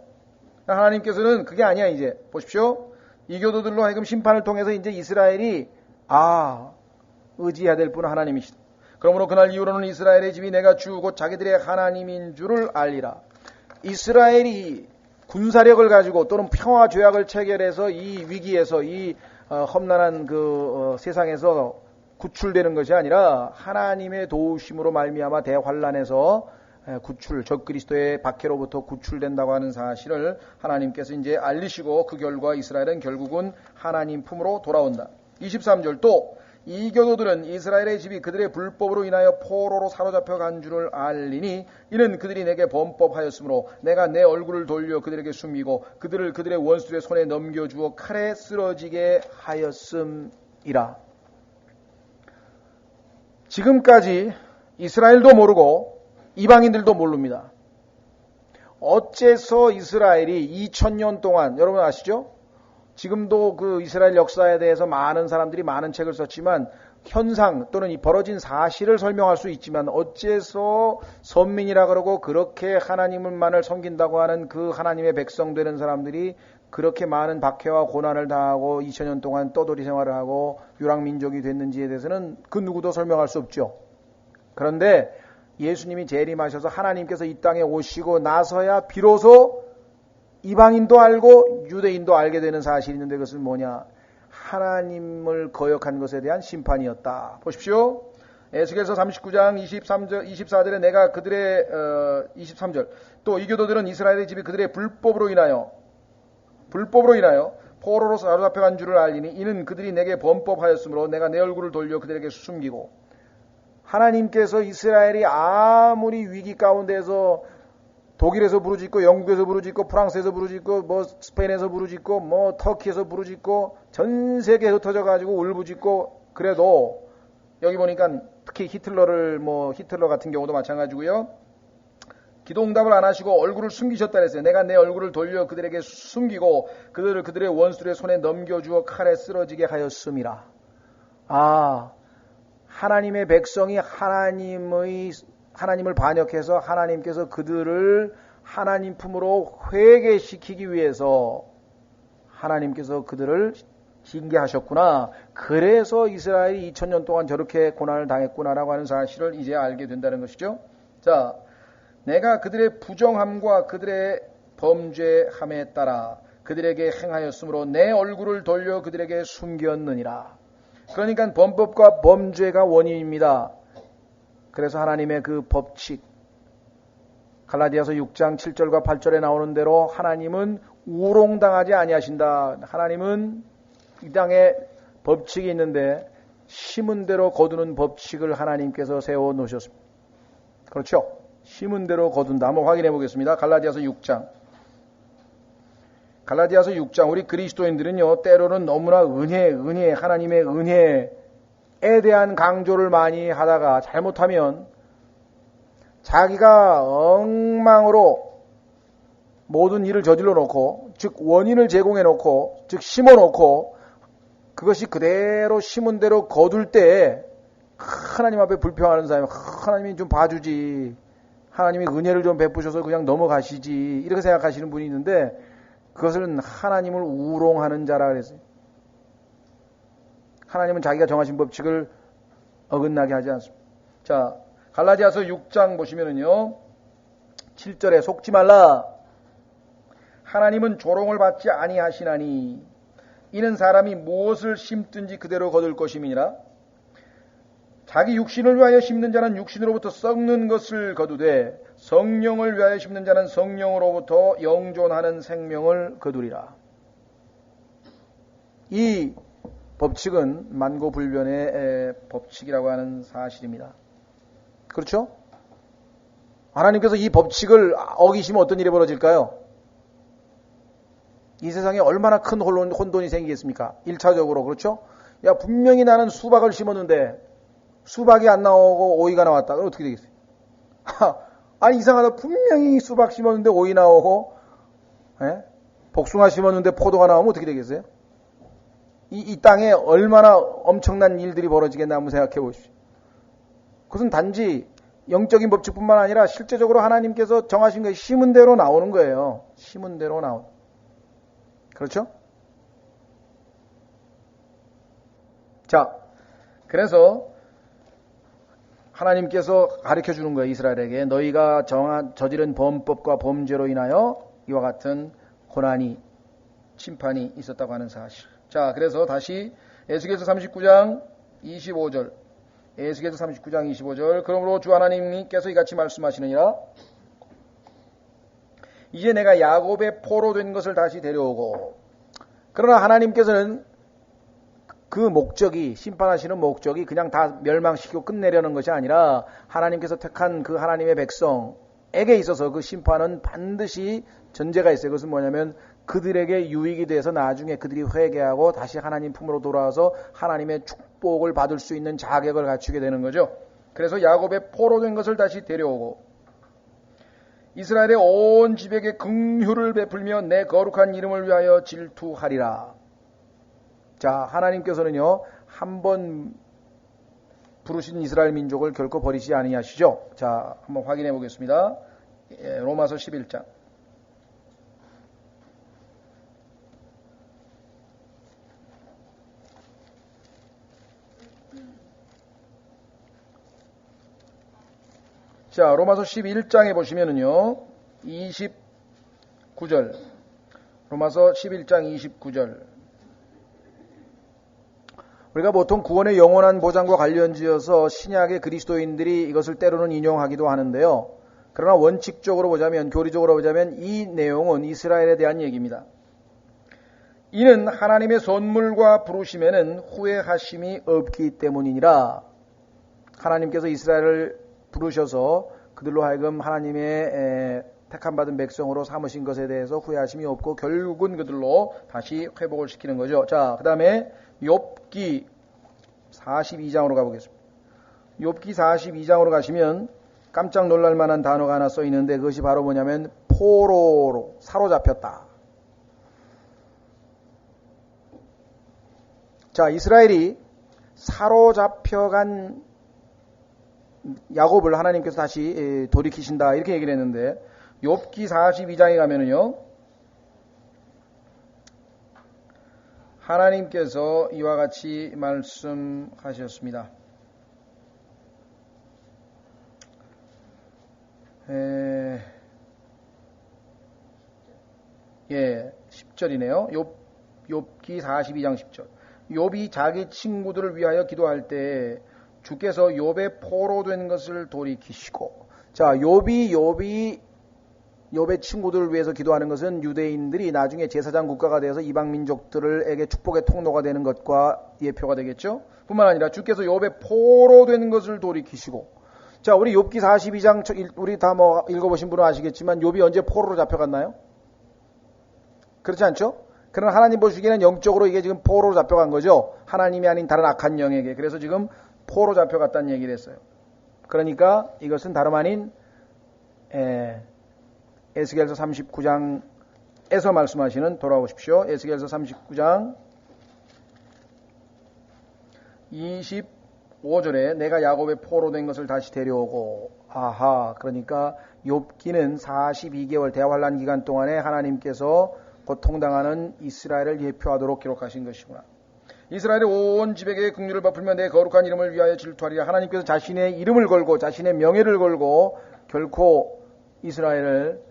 하나님께서는 그게 아니야 이제 보십시오. 이교도들로 하여금 심판을 통해서 이제 이스라엘이 의지해야 될 분은 하나님이시다. 그러므로 그날 이후로는 이스라엘의 집이 내가 주 곧 자기들의 하나님인 줄을 알리라. 이스라엘이 군사력을 가지고 또는 평화 조약을 체결해서 이 위기에서 이 험난한 세상에서 구출되는 것이 아니라 하나님의 도우심으로 말미암아 대환란에서 적그리스도의 박해로부터 구출된다고 하는 사실을 하나님께서 이제 알리시고 그 결과 이스라엘은 결국은 하나님 품으로 돌아온다. 23절 또 이교도들은 이스라엘의 집이 그들의 불법으로 인하여 포로로 사로잡혀 간 줄을 알리니 이는 그들이 내게 범법하였으므로 내가 내 얼굴을 돌려 그들에게 숨기고 그들을 그들의 원수들의 손에 넘겨주어 칼에 쓰러지게 하였음이라. 지금까지 이스라엘도 모르고 이방인들도 모릅니다. 어째서 이스라엘이 2000년 동안 여러분 아시죠? 지금도 그 이스라엘 역사에 대해서 많은 사람들이 많은 책을 썼지만 현상 또는 이 벌어진 사실을 설명할 수 있지만 어째서 선민이라 그러고 그렇게 하나님을만을 섬긴다고 하는 그 하나님의 백성 되는 사람들이 그렇게 많은 박해와 고난을 당하고 2000년 동안 떠돌이 생활을 하고 유랑민족이 됐는지에 대해서는 그 누구도 설명할 수 없죠. 그런데 예수님이 재림하셔서 하나님께서 이 땅에 오시고 나서야 비로소 이방인도 알고 유대인도 알게 되는 사실이 있는데 그것은 뭐냐? 하나님을 거역한 것에 대한 심판이었다. 보십시오. 에스겔서 39장 23절, 24절에 내가 그들의 23절 또 이교도들은 이스라엘의 집이 그들의 불법으로 인하여 포로로 사로잡혀간 줄을 알리니 이는 그들이 내게 범법하였으므로 내가 내 얼굴을 돌려 그들에게 숨기고 하나님께서 이스라엘이 아무리 위기 가운데서 독일에서 부르짖고 영국에서 부르짖고 프랑스에서 부르짖고 스페인에서 부르짖고 터키에서 부르짖고 전 세계에 흩어져 가지고 울부짖고 그래도 여기 보니까 특히 히틀러 같은 경우도 마찬가지고요. 기도응답을 안 하시고 얼굴을 숨기셨다 그랬어요. 내가 내 얼굴을 돌려 그들에게 숨기고 그들을 그들의 원수들의 손에 넘겨주어 칼에 쓰러지게 하였음이라. 하나님의 백성이 하나님을 반역해서 하나님께서 그들을 하나님 품으로 회개시키기 위해서 하나님께서 그들을 징계하셨구나. 그래서 이스라엘이 2000년 동안 저렇게 고난을 당했구나라고 하는 사실을 이제 알게 된다는 것이죠. 자, 내가 그들의 부정함과 그들의 범죄함에 따라 그들에게 행하였으므로 내 얼굴을 돌려 그들에게 숨겼느니라. 그러니까 범법과 범죄가 원인입니다. 그래서 하나님의 그 법칙 갈라디아서 6장 7절과 8절에 나오는 대로 하나님은 우롱당하지 아니하신다. 하나님은 이 땅에 법칙이 있는데 심은 대로 거두는 법칙을 하나님께서 세워 놓으셨습니다. 그렇죠? 심은 대로 거둔다. 한번 확인해 보겠습니다. 갈라디아서 6장 우리 그리스도인들은요 때로는 너무나 은혜 하나님의 은혜에 대한 강조를 많이 하다가 잘못하면 자기가 엉망으로 모든 일을 저질러 놓고 즉 원인을 제공해 놓고 즉 심어 놓고 그것이 그대로 심은 대로 거둘 때 하나님 앞에 불평하는 사람이 하나님이 좀 봐주지 하나님이 은혜를 좀 베푸셔서 그냥 넘어가시지 이렇게 생각하시는 분이 있는데 그것은 하나님을 우롱하는 자라 그랬어요. 하나님은 자기가 정하신 법칙을 어긋나게 하지 않습니다. 자, 갈라디아서 6장 보시면은요 7절에 속지 말라. 하나님은 조롱을 받지 아니하시나니 이는 사람이 무엇을 심든지 그대로 거둘 것임이니라. 자기 육신을 위하여 심는 자는 육신으로부터 썩는 것을 거두되 성령을 위하여 심는 자는 성령으로부터 영존하는 생명을 거두리라. 이 법칙은 만고불변의 법칙이라고 하는 사실입니다. 그렇죠? 하나님께서 이 법칙을 어기시면 어떤 일이 벌어질까요? 이 세상에 얼마나 큰 혼돈이 생기겠습니까? 1차적으로, 그렇죠? 야, 분명히 나는 수박을 심었는데 수박이 안 나오고 오이가 나왔다. 그럼 어떻게 되겠어요? 아니, 이상하다. 분명히 수박 심었는데 오이 나오고, 예? 복숭아 심었는데 포도가 나오면 어떻게 되겠어요? 이 땅에 얼마나 엄청난 일들이 벌어지겠나 한번 생각해 보십시오. 그것은 단지 영적인 법칙뿐만 아니라 실제적으로 하나님께서 정하신 것이 심은 대로 나오는 거예요. 심은 대로 나오는. 그렇죠? 자, 그래서 하나님께서 가르쳐 주는 거예요. 이스라엘에게 너희가 저지른 범법과 범죄로 인하여 이와 같은 고난이 심판이 있었다고 하는 사실. 자, 그래서 다시 에스겔서 39장 25절. 에스겔서 39장 25절. 그러므로 주 하나님께서 이같이 말씀하시느니라. 이제 내가 야곱의 포로 된 것을 다시 데려오고. 그러나 하나님께서는 그 목적이, 심판하시는 목적이 그냥 다 멸망시키고 끝내려는 것이 아니라 하나님께서 택한 그 하나님의 백성에게 있어서 그 심판은 반드시 전제가 있어요. 그것은 뭐냐면 그들에게 유익이 돼서 나중에 그들이 회개하고 다시 하나님 품으로 돌아와서 하나님의 축복을 받을 수 있는 자격을 갖추게 되는 거죠. 그래서 야곱의 포로 된 것을 다시 데려오고 이스라엘의 온 집에게 긍휼을 베풀며 내 거룩한 이름을 위하여 질투하리라. 자, 하나님께서는요, 한번 부르신 이스라엘 민족을 결코 버리지 아니하시죠. 자, 한번 확인해 보겠습니다. 로마서 11장. 자, 로마서 11장에 보시면은요, 29절. 로마서 11장 29절. 우리가 보통 구원의 영원한 보장과 관련지어서 신약의 그리스도인들이 이것을 때로는 인용하기도 하는데요. 그러나 원칙적으로 보자면, 교리적으로 보자면 이 내용은 이스라엘에 대한 얘기입니다. 이는 하나님의 선물과 부르심에는 후회하심이 없기 때문이니라. 하나님께서 이스라엘을 부르셔서 그들로 하여금 하나님의 택함받은 백성으로 삼으신 것에 대해서 후회하심이 없고 결국은 그들로 다시 회복을 시키는 거죠. 자, 그 다음에 욥기 42장으로 가보겠습니다. 욥기 42장으로 가시면 깜짝 놀랄 만한 단어가 하나 써 있는데 그것이 바로 뭐냐면 포로로 사로잡혔다. 자, 이스라엘이 사로잡혀간 야곱을 하나님께서 다시 돌이키신다 이렇게 얘기를 했는데 욥기 42장에 가면은요 하나님께서 이와 같이 말씀하셨습니다. 10절이네요. 욥기 42장 10절. 욥이 자기 친구들을 위하여 기도할 때 주께서 욥의 포로 된 것을 돌이키시고, 자, 욥의 친구들을 위해서 기도하는 것은 유대인들이 나중에 제사장 국가가 되어서 이방 민족들에게 축복의 통로가 되는 것과 예표가 되겠죠. 뿐만 아니라 주께서 욥의 포로 된 것을 돌이키시고, 자, 우리 욥기 42장 우리 다 뭐 읽어보신 분은 아시겠지만 욥이 언제 포로로 잡혀갔나요? 그렇지 않죠? 그러나 하나님 보시기에는 영적으로 이게 지금 포로로 잡혀간 거죠. 하나님이 아닌 다른 악한 영에게. 그래서 지금 포로 잡혀갔다는 얘기를 했어요. 그러니까 이것은 다름 아닌 에스겔서 39장에서 말씀하시는, 돌아오십시오. 에스겔서 39장 25절에 내가 야곱의 포로 된 것을 다시 데려오고, 아하, 그러니까 욥기는 42개월 대환란 기간 동안에 하나님께서 고통당하는 이스라엘을 예표하도록 기록하신 것이구나. 이스라엘의 온 집에게 긍휼을 베풀며 내 거룩한 이름을 위하여 질투하리라. 하나님께서 자신의 이름을 걸고 자신의 명예를 걸고 결코 이스라엘을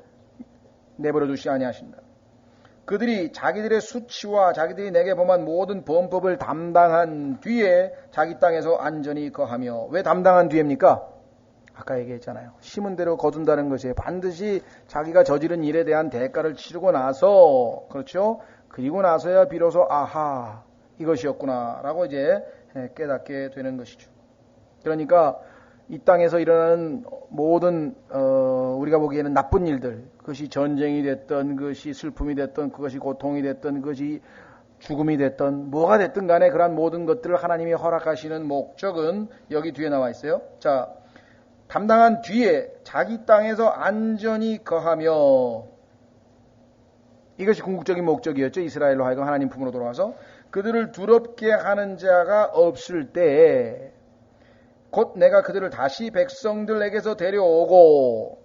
내버려 두지 아니하신다. 그들이 자기들의 수치와 자기들이 내게 범한 모든 범법을 담당한 뒤에 자기 땅에서 안전히 거하며, 왜 담당한 뒤입니까? 아까 얘기했잖아요. 심은 대로 거둔다는 것이 반드시 자기가 저지른 일에 대한 대가를 치르고 나서, 그렇죠? 그리고 나서야 비로소 아하, 이것이었구나 라고 이제 깨닫게 되는 것이죠. 그러니까 이 땅에서 일어나는 모든 우리가 보기에는 나쁜 일들, 그것이 전쟁이 됐던, 그것이 슬픔이 됐던, 그것이 고통이 됐던, 그것이 죽음이 됐던, 뭐가 됐든 간에 그러한 모든 것들을 하나님이 허락하시는 목적은 여기 뒤에 나와 있어요. 자, 담당한 뒤에 자기 땅에서 안전히 거하며, 이것이 궁극적인 목적이었죠. 이스라엘로 하여금 하나님 품으로 돌아와서 그들을 두렵게 하는 자가 없을 때에 곧 내가 그들을 다시 백성들에게서 데려오고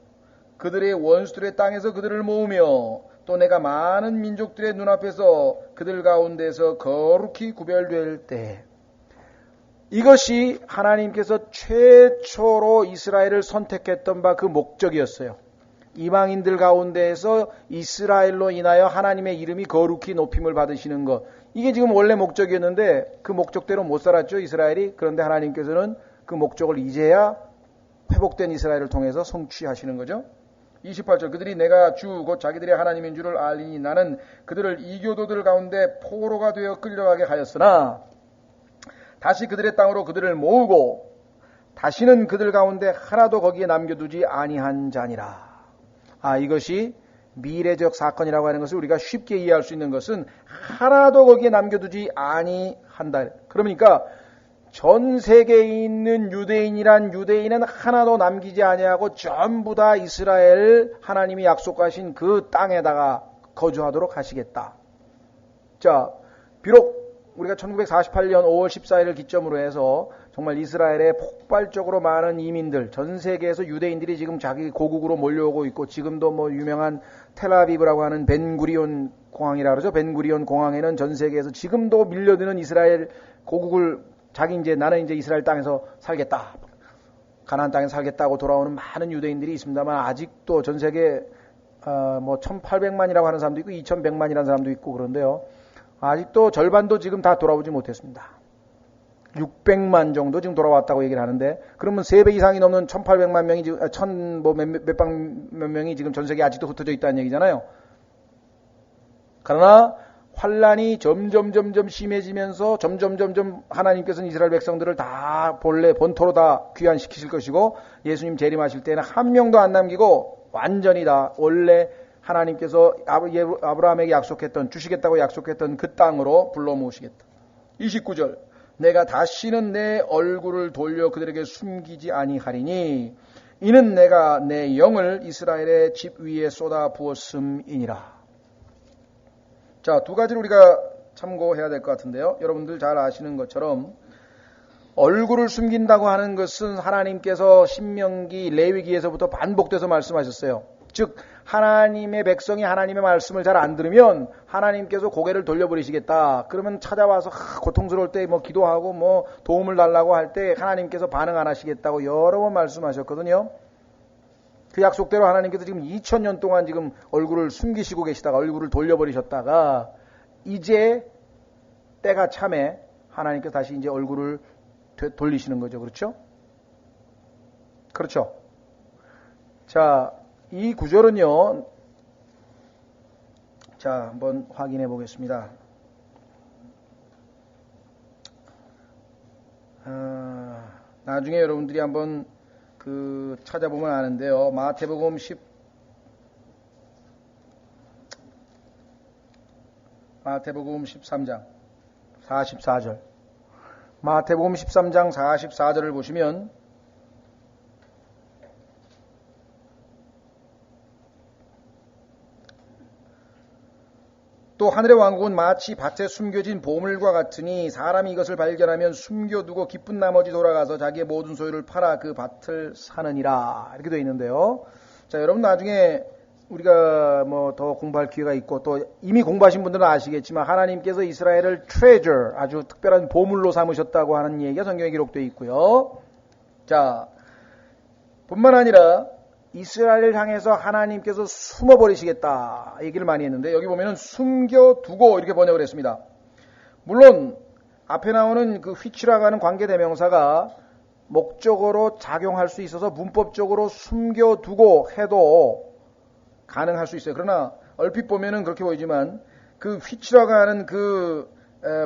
그들의 원수들의 땅에서 그들을 모으며 또 내가 많은 민족들의 눈앞에서 그들 가운데서 거룩히 구별될 때, 이것이 하나님께서 최초로 이스라엘을 선택했던 바 그 목적이었어요. 이방인들 가운데에서 이스라엘로 인하여 하나님의 이름이 거룩히 높임을 받으시는 것, 이게 지금 원래 목적이었는데 그 목적대로 못 살았죠, 이스라엘이. 그런데 하나님께서는 그 목적을 이제야 회복된 이스라엘을 통해서 성취하시는 거죠. 28절, 그들이 내가 주 곧 자기들의 하나님인 줄을 알리니 나는 그들을 이교도들 가운데 포로가 되어 끌려가게 하였으나 다시 그들의 땅으로 그들을 모으고 다시는 그들 가운데 하나도 거기에 남겨두지 아니한 자니라. 이것이 미래적 사건이라고 하는 것을 우리가 쉽게 이해할 수 있는 것은 하나도 거기에 남겨두지 아니한다. 그러니까 전 세계에 있는 유대인이란 유대인은 하나도 남기지 아니하고 전부 다 이스라엘 하나님이 약속하신 그 땅에다가 거주하도록 하시겠다. 자, 비록 우리가 1948년 5월 14일을 기점으로 해서 정말 이스라엘에 폭발적으로 많은 이민들, 전 세계에서 유대인들이 지금 자기 고국으로 몰려오고 있고, 지금도 뭐 유명한 텔아비브라고 하는 벤구리온 공항이라 그러죠. 벤구리온 공항에는 전 세계에서 지금도 밀려드는 이스라엘 고국을 나는 이제 이스라엘 땅에서 살겠다, 가나안 땅에서 살겠다고 돌아오는 많은 유대인들이 있습니다만, 아직도 전 세계 1800만이라고 하는 사람도 있고 2100만이라는 사람도 있고 그런데요, 아직도 절반도 지금 다 돌아오지 못했습니다. 600만 정도 지금 돌아왔다고 얘기를 하는데, 그러면 3배 이상이 넘는 1800만 명이 지금 몇 명이 지금 전 세계에 아직도 흩어져 있다는 얘기잖아요. 그러나 환란이 점점 심해지면서 점점 하나님께서는 이스라엘 백성들을 다 본토로 다 귀환시키실 것이고, 예수님 재림하실 때는 한 명도 안 남기고 완전히 다 원래 하나님께서 아브라함에게 주시겠다고 약속했던 그 땅으로 불러 모으시겠다. 29절, 내가 다시는 내 얼굴을 돌려 그들에게 숨기지 아니하리니 이는 내가 내 영을 이스라엘의 집 위에 쏟아 부었음이니라. 자, 두 가지를 우리가 참고해야 될 것 같은데요. 여러분들 잘 아시는 것처럼 얼굴을 숨긴다고 하는 것은 하나님께서 신명기 레위기에서부터 반복돼서 말씀하셨어요. 즉 하나님의 백성이 하나님의 말씀을 잘 안 들으면 하나님께서 고개를 돌려버리시겠다. 그러면 찾아와서 고통스러울 때 기도하고 도움을 달라고 할 때 하나님께서 반응 안 하시겠다고 여러 번 말씀하셨거든요. 그 약속대로 하나님께서 지금 2000년 동안 지금 얼굴을 숨기시고 계시다가 얼굴을 돌려버리셨다가 이제 때가 참에 하나님께서 다시 이제 얼굴을 돌리시는 거죠. 그렇죠? 그렇죠. 자, 이 구절은요, 자, 한번 확인해 보겠습니다. 나중에 여러분들이 한번 찾아보면 아는데요. 마태복음 13장 44절. 마태복음 13장 44절을 보시면 또 하늘의 왕국은 마치 밭에 숨겨진 보물과 같으니 사람이 이것을 발견하면 숨겨두고 기쁜 나머지 돌아가서 자기의 모든 소유를 팔아 그 밭을 사느니라. 이렇게 되어 있는데요. 자, 여러분 나중에 우리가 더 공부할 기회가 있고 또 이미 공부하신 분들은 아시겠지만 하나님께서 이스라엘을 treasure, 아주 특별한 보물로 삼으셨다고 하는 얘기가 성경에 기록되어 있고요. 자, 뿐만 아니라 이스라엘을 향해서 하나님께서 숨어버리시겠다 얘기를 많이 했는데, 여기 보면은 숨겨두고 이렇게 번역을 했습니다. 물론 앞에 나오는 그 which라고 하는 관계대명사가 목적어로 작용할 수 있어서 문법적으로 숨겨두고 해도 가능할 수 있어요. 그러나 얼핏 보면은 그렇게 보이지만 그 which라고 하는 그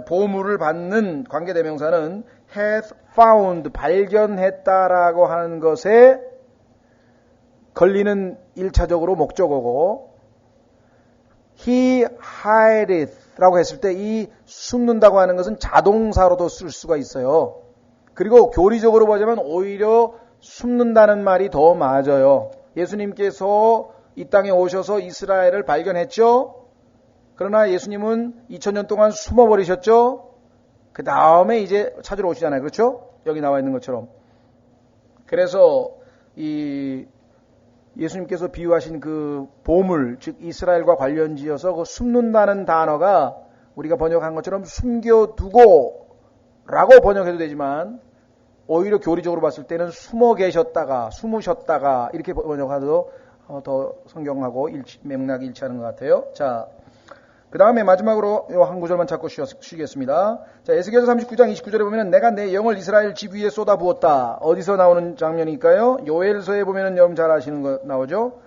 보물을 받는 관계대명사는 hath found, 발견했다라고 하는 것에 걸리는 1차적으로 목적어고, he hideth 라고 했을 때 이 숨는다고 하는 것은 자동사로도 쓸 수가 있어요. 그리고 교리적으로 보자면 오히려 숨는다는 말이 더 맞아요. 예수님께서 이 땅에 오셔서 이스라엘을 발견했죠. 그러나 예수님은 2000년 동안 숨어버리셨죠. 그 다음에 이제 찾으러 오시잖아요. 그렇죠? 여기 나와 있는 것처럼. 그래서 이 예수님께서 비유하신 그 보물, 즉 이스라엘과 관련지어서 그 숨는다는 단어가 우리가 번역한 것처럼 숨겨두고 라고 번역해도 되지만 오히려 교리적으로 봤을 때는 숨어 계셨다가, 숨으셨다가 이렇게 번역하도 더 성경하고 맥락이 일치하는 것 같아요. 자, 그 다음에 마지막으로 이 한 구절만 찾고 쉬겠습니다. 자, 에스겔서 39장 29절에 보면 내가 내 영을 이스라엘 집 위에 쏟아 부었다. 어디서 나오는 장면일까요? 요엘서에 보면 여러분 잘 아시는 거 나오죠?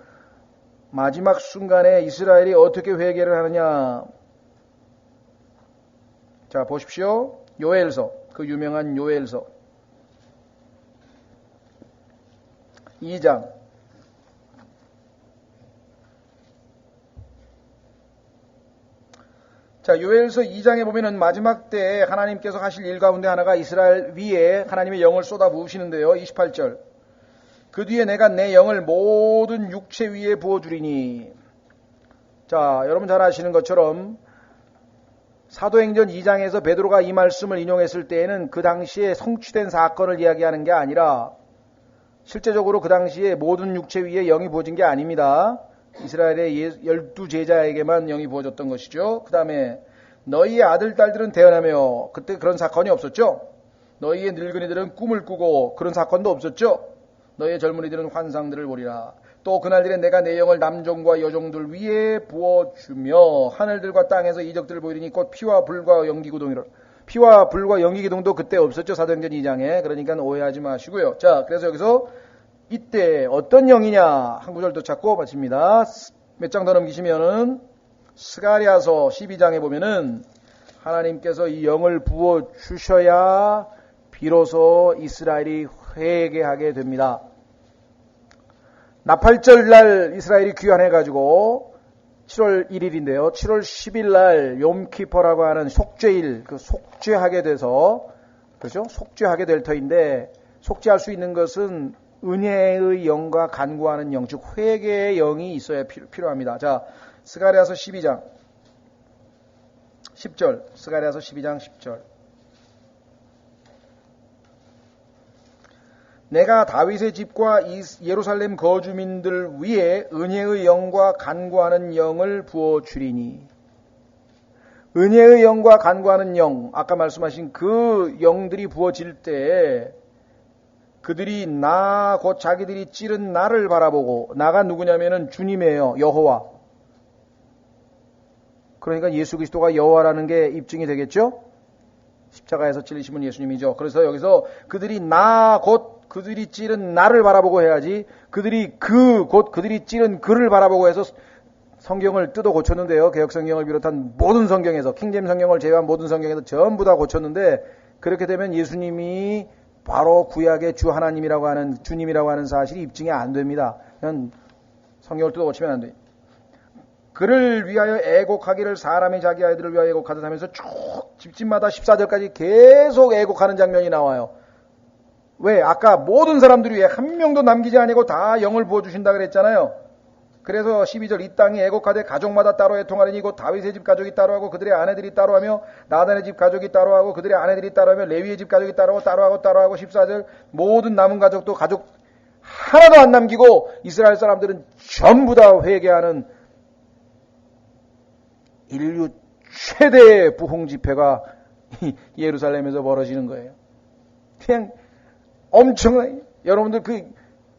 마지막 순간에 이스라엘이 어떻게 회개를 하느냐. 자, 보십시오. 요엘서, 그 유명한 요엘서 2장. 자, 요엘서 2장에 보면은 마지막 때에 하나님께서 하실 일 가운데 하나가 이스라엘 위에 하나님의 영을 쏟아 부으시는데요. 28절. 그 뒤에 내가 내 영을 모든 육체 위에 부어주리니. 자, 여러분 잘 아시는 것처럼 사도행전 2장에서 베드로가 이 말씀을 인용했을 때에는 그 당시에 성취된 사건을 이야기하는 게 아니라 실제적으로 그 당시에 모든 육체 위에 영이 부어진 게 아닙니다. 이스라엘의 12제자에게만 영이 부어졌던 것이죠. 그 다음에 너희의 아들, 딸들은 태어나며, 그때 그런 사건이 없었죠. 너희의 늙은이들은 꿈을 꾸고 그런 사건도 없었죠. 너희의 젊은이들은 환상들을 보리라. 또 그날들에 내가 내 영을 남종과 여종들 위에 부어주며 하늘들과 땅에서 이적들을 보이리니 곧 피와 불과 연기구동이라. 피와 불과 연기기둥도 그때 없었죠. 사도행전 2장에. 그러니까 오해하지 마시고요. 자, 그래서 여기서 이때 어떤 영이냐 한 구절 더 찾고 마칩니다. 몇 장 더 넘기시면은 스가랴서 12장에 보면은 하나님께서 이 영을 부어 주셔야 비로소 이스라엘이 회개하게 됩니다. 나팔절 날 이스라엘이 귀환해가지고 7월 1일인데요. 7월 10일 날 욤키퍼라고 하는 속죄일, 그 속죄하게 돼서, 그렇죠? 속죄하게 될 터인데, 속죄할 수 있는 것은 은혜의 영과 간구하는 영, 즉 회개의 영이 있어야 필요합니다. 자, 스가랴서 12장 10절, 스가랴서 12장 10절. 내가 다윗의 집과 예루살렘 거주민들 위에 은혜의 영과 간구하는 영을 부어주리니. 은혜의 영과 간구하는 영, 아까 말씀하신 그 영들이 부어질 때 그들이 나, 곧 자기들이 찌른 나를 바라보고, 나가 누구냐면은 주님이에요. 여호와. 그러니까 예수 그리스도가 여호와라는 게 입증이 되겠죠? 십자가에서 찔리신 분 예수님이죠. 그래서 여기서 그들이 나, 곧 그들이 찌른 나를 바라보고 해야지, 그들이 곧 그들이 찌른 그를 바라보고 해서 성경을 뜯어 고쳤는데요. 개혁성경을 비롯한 모든 성경에서, 킹제임 성경을 제외한 모든 성경에서 전부 다 고쳤는데, 그렇게 되면 예수님이 바로 구약의 주 하나님이라고 하는, 주님이라고 하는 사실이 입증이 안 됩니다. 그냥 성경을 뜯어 고치면 안 돼요. 그를 위하여 애곡하기를 사람이 자기 아이들을 위하여 애곡하듯 하면서 쭉 집집마다 14절까지 계속 애곡하는 장면이 나와요. 왜? 아까 모든 사람들이 왜 한 명도 남기지 아니고 다 영을 부어주신다 그랬잖아요. 그래서 12절 이 땅이 애곡하되 가족마다 따로 애통하리니 곧 다윗의 집 가족이 따로하고 그들의 아내들이 따로하며 나단의 집 가족이 따로하고 그들의 아내들이 따로하며 레위의 집 가족이 따로하고 14절 모든 남은 가족도 가족 하나도 안 남기고 이스라엘 사람들은 전부 다 회개하는 인류 최대의 부흥 집회가 예루살렘에서 벌어지는 거예요. 그냥 엄청나게 여러분들 그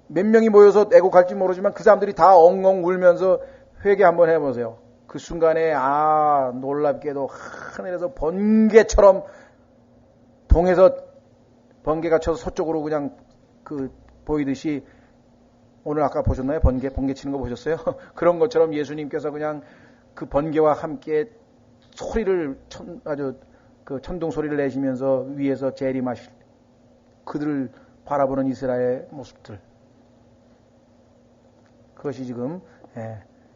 몇 명이 모여서 애곡할지 모르지만 그 사람들이 다 엉엉 울면서 회개 한번 해보세요. 그 순간에 놀랍게도 하늘에서 번개처럼 동에서 번개가 쳐서 서쪽으로 그냥 보이듯이 오늘 아까 보셨나요? 번개 치는 거 보셨어요? 그런 것처럼 예수님께서 그냥 그 번개와 함께 소리를 아주 그 천둥 소리를 내시면서 위에서 재림하실 그들을 바라보는 이스라엘의 모습들. 그것이 지금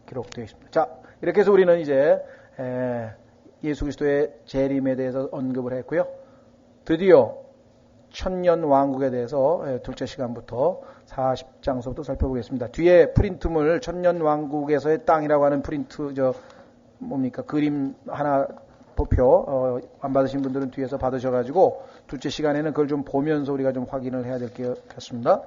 기록되어 있습니다. 자, 이렇게 해서 우리는 이제 예수 그리스도의 재림에 대해서 언급을 했고요. 드디어 천년 왕국에 대해서 둘째 시간부터 40장서부터 살펴보겠습니다. 뒤에 프린트물 천년 왕국에서의 땅이라고 하는 프린트 그림 하나 보표 안 받으신 분들은 뒤에서 받으셔가지고 둘째 시간에는 그걸 좀 보면서 우리가 좀 확인을 해야 될 것 같습니다.